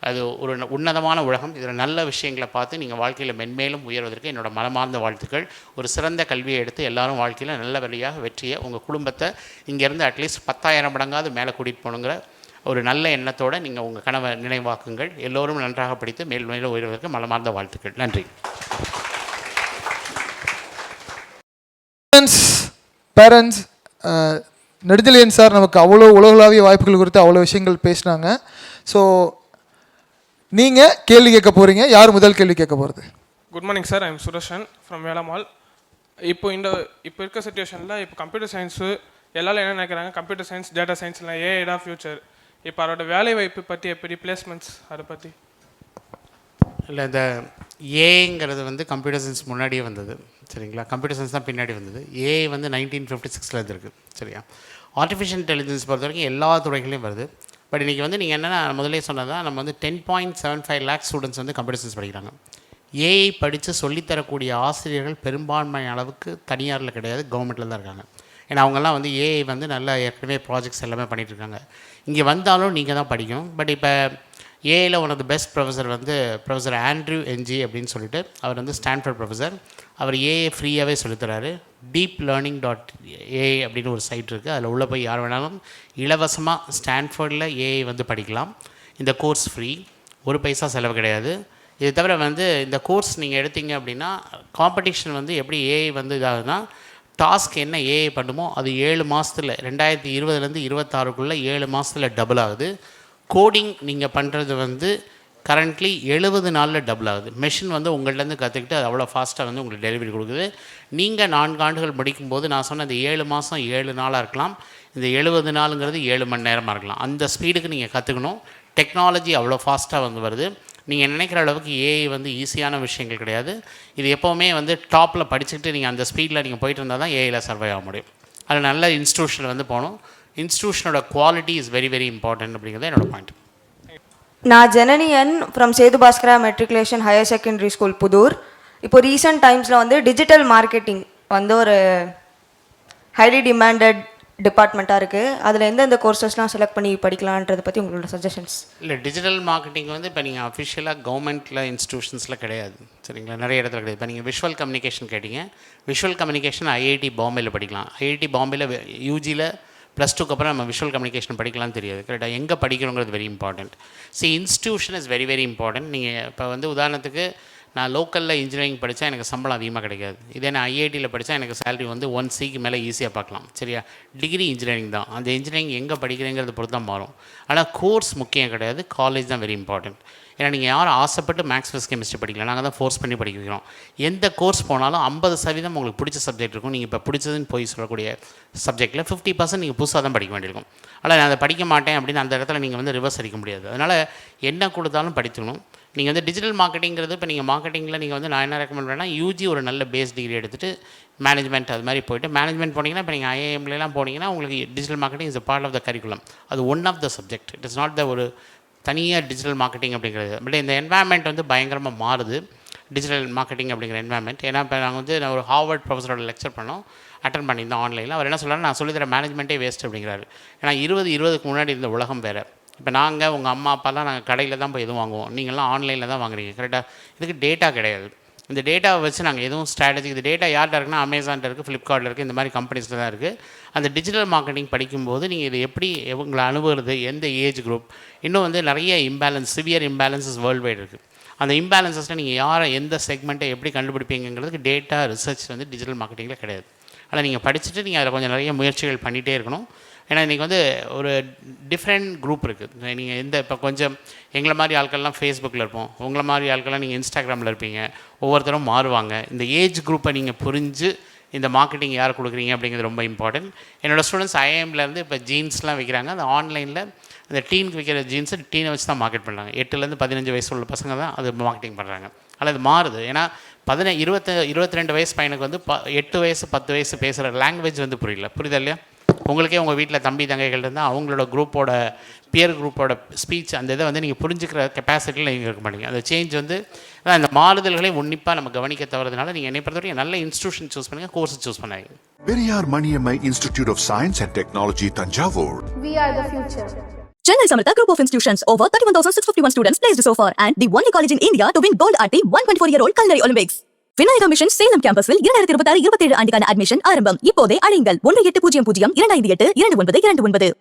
அது ஒரு உன்னதமான உலகம். இதில் நல்ல விஷயங்களை பார்த்து நீங்கள் வாழ்க்கையில் மென்மேலும் உயர்வதற்கு என்னோடய மனமார்ந்த வாழ்த்துக்கள். ஒரு சிறந்த கல்வியை எடுத்து எல்லாரும் வாழ்க்கையில் நல்ல வழியாக வெற்றியை உங்கள் குடும்பத்தை இங்கேருந்து அட்லீஸ்ட் 10,000 மடங்காவது மேலே கூட்டிகிட்டு போகணுங்கிற ஒரு நல்ல எண்ணத்தோடு நீங்கள் உங்கள் கனவை நினைவாக்குங்கள். எல்லோரும் நன்றாக படித்து மேலும் உயர்வதற்கு மனமார்ந்த வாழ்த்துக்கள். நன்றி. பேரண்ட்ஸ், நெடுஞ்செழியன் சார் நமக்கு அவ்வளோ உலகளாவிய வாய்ப்புகள் குறித்து அவ்வளோ விஷயங்கள் பேசினாங்க. ஸோ நீங்கள் கேள்வி கேட்க போகிறீங்க. யார் முதல் கேள்வி கேட்க போகிறது? Good morning sir, I'm Sudarshan from Velammal. இப்போ இருக்க சுச்சுவேஷனில் இப்போ கம்ப்யூட்டர் சயின்ஸு எல்லாரும் என்ன நினைக்கிறாங்க, கம்ப்யூட்டர் சயின்ஸ், டேட்டா சயின்ஸ் இல்லை ஏஐ தான் ஃபியூச்சர். இப்போ அதோட வேலை வாய்ப்பு பற்றி எப்படி ப்ளேஸ்மெண்ட்ஸ் அதை பற்றி? இல்லை, இந்த ஏங்கிறது வந்து கம்ப்யூட்டர் சயின்ஸ் முன்னாடியே வந்தது, சரிங்களா? கம்ப்யூட்டர் சயின்ஸ் தான் பின்னாடி வந்தது. ஏஐ வந்து 1956 இருந்திருக்கு, சரியா? ஆர்டிஃபிஷியல் இன்டெலிஜென்ஸ் பொறுத்த வரைக்கும் எல்லா துறைகளையும் வருது. பட் இன்றைக்கி வந்து நீங்கள் என்னென்னா முதலே சொன்னதான், நம்ம வந்து 10.75 lakh ஸ்டூடெண்ட்ஸ் வந்து கம்ப்யூட்டர் சயின்ஸ் படிக்கிறாங்க. ஏஐ படித்து சொல்லித்தரக்கூடிய ஆசிரியர்கள் பெரும்பான்மை அளவுக்கு தனியாரில் கிடையாது, கவர்மெண்ட்டில் தான் இருக்காங்க. ஏன்னா அவங்கெல்லாம் வந்து ஏஐ வந்து நல்லா ஏற்கனவே ப்ராஜெக்ட்ஸ் எல்லாமே பண்ணிகிட்ருக்காங்க. இங்கே வந்தாலும் நீங்கள் தான் படிக்கணும். பட் இப்போ ஏஐயில் one of the best professor வந்து ப்ரொஃபஸர் ஆண்ட்ரூ என்ஜி அப்படின்னு சொல்லிட்டு அவர் வந்து ஸ்டான்ஃபோர்ட் ப்ரொஃபஸர். அவர் ஏஐ ஃப்ரீயாகவே சொல்லித்தராரு. deeplearning.ai அப்படின்னு ஒரு சைட் இருக்குது. அதில் உள்ளே போய் யார் வேணாலும் இலவசமாக ஸ்டான்ஃபோர்டில் ஏஐ வந்து படிக்கலாம். இந்த கோர்ஸ் ஃப்ரீ, ஒரு பைசா செலவு கிடையாது. இது தவிர வந்து இந்த கோர்ஸ் நீங்கள் எடுத்தீங்க அப்படின்னா காம்படிஷன் வந்து எப்படி ஏஐ வந்து இதாகுதுன்னா, டாஸ்க் என்ன ஏஐ பண்ணுமோ அது 7 மாதத்தில் 2020 26க்குள்ளே 7 மாதத்தில் டபுள் ஆகுது. கோடிங் நீங்கள் பண்ணுறது வந்து கரண்ட்லி 70 நாளில் டபுள் ஆகுது. மெஷின் வந்து உங்கள்கிட்டருந்து கற்றுக்கிட்டு அது அவ்வளோ ஃபாஸ்ட்டாக வந்து உங்களுக்கு டெலிவரி கொடுக்குது. நீங்கள் 4 ஆண்டுகள் முடிக்கும்போது நான் சொன்ன இந்த 7 மாதம் 7 நாளாக இருக்கலாம், இந்த 70 நாளுங்கிறது 7 மணி நேரமாக இருக்கலாம். அந்த ஸ்பீடுக்கு நீங்கள் கற்றுக்கணும். டெக்னாலஜி அவ்வளோ ஃபாஸ்ட்டாக வந்து வருது. நீங்கள் நினைக்கிற அளவுக்கு ஏஐ வந்து ஈஸியான விஷயங்கள் கிடையாது. இது எப்போவுமே வந்து டாப்பில் படிச்சுட்டு நீங்கள் அந்த ஸ்பீடில் நீங்கள் போயிட்டு இருந்தால் தான் ஏஐயில் சர்வை ஆக முடியும். அது நல்ல இன்ஸ்டியூஷனில் வந்து போகணும். இன்ஸ்டியூஷனோட quality is very very important அப்படிங்கிறது என்னோட பாயிண்ட். நான் ஜனனியன் from Sethu Bhaskara matriculation higher secondary school Puthur. இப்போ ரீசெண்ட் டைம்ஸில் வந்து டிஜிட்டல் மார்க்கெட்டிங் வந்து ஒரு ஹைலி டிமாண்டட் டிபார்ட்மெண்ட்டாக இருக்குது. அதில் எந்தெந்த கோர்சஸ்லாம் செலக்ட் பண்ணி படிக்கலான்றதை பற்றி உங்களோட சஜஷன்ஸ்? இல்லை, டிஜிட்டல் மார்க்கெட்டிங் வந்து இப்போ நீங்கள் அஃபிஷியலாக கவர்மெண்ட்டில் இன்ஸ்டியூஷன்ஸில் கிடையாது, சரிங்களா? நிறைய இடத்துல கிடையாது. இப்போ நீங்கள் விஷுவல் கம்யூனிகேஷன் கேட்டிங்க. விஷுவல் கம்யூனிகேஷன் ஐஐடி பாம்பேயில் படிக்கலாம். ஐஐடி பாம்பேயில் யூஜியில் +2க்கு அப்புறம் நம்ம விஷுவல் கம்யூனிகேஷன் படிக்கலாம்னு தெரியாது, கரெக்டாக? எங்கே படிக்கிறோங்கிறது very important. Institution is very very important. நீங்கள் இப்போ வந்து உதாரணத்துக்கு நான் லோக்கலில் இன்ஜினியரிங் படித்தா எனக்கு சம்பளம் அதிகமாக கிடைக்காது. இதே நான் ஐஐடியில் படித்தா எனக்கு சேலரி வந்து 1 C மேலே ஈஸியாக பார்க்கலாம், சரியா? டிகிரி இன்ஜினியரிங் தான். அந்த இன்ஜினியரிங் எங்கே படிக்கிறேங்கிறத பொறுத்து தான் மாறும். ஆனால் கோர்ஸ் முக்கியம் கிடையாது, காலேஜ் தான் வெரி இம்பார்ட்டன்ட். ஏன்னா நீங்கள் யாரும் ஆசைப்பட்டு மேக்ஸ் ஃபிசிக்ஸ் கெமிஸ்ட்ரி படிக்கல, நாங்கள் தான் ஃபோர்ஸ் பண்ணி படிக்க வைக்கிறோம். எந்த கோர்ஸ் போனாலும் 50% உங்களுக்கு பிடிச்ச சப்ஜெக்ட் இருக்கும். நீங்கள் இப்போ பிடிச்சதுன்னு போய் சொல்லக்கூடிய சப்ஜெக்ட்டில் 50% நீங்கள் புதுசாக தான் படிக்க வேண்டியிருக்கும். ஆனால் நான் அதை படிக்க மாட்டேன் அப்படின்னு அந்த இடத்துல நீங்கள் வந்து ரிவர்ஸ் அடிக்க முடியாது. அதனால் என்ன கொடுத்தாலும் படிக்கணும். நீங்கள் வந்து டிஜிட்டல் மார்க்கெட்டிங்கிறது இப்போ நீங்கள் மார்க்கெட்டிங்கில் நீங்கள் வந்து நான் என்ன ரெக்கமெண்ட் பண்ணேன்னா, யூஜி ஒரு நல்ல பேஸ் டிகிரி எடுத்துகிட்டு மேனேஜ்மெண்ட் அது மாதிரி போய்ட்டு மேனேஜ்மெண்ட் போனீங்கன்னா, இப்போ நீங்கள் ஐஐஎம்லாம் போனீங்கன்னா உங்களுக்கு digital marketing is a part of the curriculum. அது one of the subject. It is not the ஒரு தனியாக டிஜிட்டல் மார்க்கெட்டிங் அப்படிங்கிறது. பட் இந்த என்வாயன்மெண்ட் வந்து பயங்கரமாக மாறுது, டிஜிட்டல் மார்க்கெட்டிங் அப்படிங்கிற என்வாயன்மெண்ட். ஏன்னா இப்போ நாங்கள் வந்து நான் ஒரு ஹார்வர்ட் ப்ரொஃபஸரோட லெக்சர் பண்ணோம், அட்டன் பண்ணியிருந்தோம் ஆன்லைனில். அவர் என்ன சொல்கிறாரு, நான் சொல்லித்தர மேனேஜ்மெண்ட்டே வேஸ்ட் அப்படிங்கிறாரு. ஏன்னா 2020க்கு முன்னாடி இருந்த உலகம் வேறு. இப்போ நாங்கள் உங்கள் அம்மா அப்பாலாம் நாங்கள் கடையில் தான் போய் எதுவும் வாங்குவோம், நீங்கள்லாம் ஆன்லைனில் தான் வாங்குறீங்க, கரெக்டாக? இதுக்கு டேட்டா கிடையாது. இந்த டேட்டாவை வச்சு நாங்கள் எதுவும் ஸ்ட்ராட்டஜி, இந்த டேட்டா யார்கிட்ட இருக்குன்னா அமேசான்ட்ட இருக்குது, ஃப்ளிப்கார்ட்டில் இருக்குது, இந்த மாதிரி கம்பெனிஸில் தான் இருக்குது. அந்த டிஜிட்டல் மார்க்கெட்டிங் படிக்கும்போது நீங்கள் இது எப்படி உங்களை அணுகுறது, எந்த ஏஜ் குரூப், இன்னும் வந்து நிறைய imbalance, severe imbalances world wide இருக்குது. அந்த இம்பேலன்ஸஸில் நீங்கள் யாரை எந்த செக்மெண்ட்டை எப்படி கண்டுபிடிப்பீங்கிறதுக்கு டேட்டா ரிசர்ச் வந்து டிஜிட்டல் மார்க்கெட்டிங்கில் கிடையாது. ஆனால் நீங்கள் படிச்சுட்டு நீங்கள் அதில் கொஞ்சம் நிறைய முயற்சிகள் பண்ணிகிட்டே இருக்கணும். ஏன்னா இன்றைக்கி வந்து ஒரு டிஃப்ரெண்ட் குரூப் இருக்குது. நீங்கள் எந்த இப்போ கொஞ்சம் எங்களை மாதிரி ஆட்கள்லாம் ஃபேஸ்புக்கில் இருப்போம், உங்களை மாதிரி ஆட்கள்லாம் நீங்கள் இன்ஸ்டாகிராமில் இருப்பீங்க. ஒவ்வொருத்தரும் மாறுவாங்க. இந்த ஏஜ் குரூப்பை நீங்கள் புரிஞ்சு இந்த மார்க்கெட்டிங் யார் கொடுக்குறீங்க அப்படிங்கிறது ரொம்ப இம்பார்ட்டன்ட். என்னோடய ஸ்டூடெண்ட்ஸ் ஐஏஎம்லேருந்து இப்போ ஜீன்ஸ்லாம் விற்கிறாங்க. அந்த ஆன்லைனில் இந்த டீனுக்கு விற்கிற ஜீன்ஸை டீனை வச்சு தான் மார்க்கெட் பண்ணுறாங்க. 8லேருந்து 15 வயசு உள்ள பசங்க தான் அது மார்க்கெட்டிங் பண்ணுறாங்க. ஆனால் அது மாறுது. ஏன்னா 22 வயசு பையனுக்கு வந்து 8 வயசு 10 வயசு பேசுகிற லாங்குவேஜ் வந்து புரியுதா இல்லையா? உங்களுக்கே உங்கள் வீட்டில் தம்பி தங்கைகள் இருந்தால் அவங்களோட குரூப்போட பியர் குரூப்போட ஸ்பீச் அந்த இதை வந்து நீங்கள் புரிஞ்சுக்கிற கெப்பாசிட்டியில் நீங்கள் இருக்க மாட்டீங்க. அந்த சேஞ்ச் வந்து இந்த மாறுதல்களை உன்னிப்பாக நம்ம கவனிக்க தவறதுனால நீங்கள் என்னை பொறுத்தவரைக்கும் நல்ல இன்ஸ்டியூஷன் சூஸ் பண்ணுங்கள், கோர்ஸ் சூஸ் பண்ணாங்க. Periyar Maniammai Institute of Science and Technology, Tanjavur. We are the future. Chennai Samartha Group of Institutions, over 31,651 students placed so far, and the only college in India to win gold at the 124-year-old Culinary Olympics. Vinayaka Mission Salem campusல் 2026-27 ஆண்டுக்கான admission ஆரம்பம். இப்போதே அழையுங்கள் 1800 258 2929.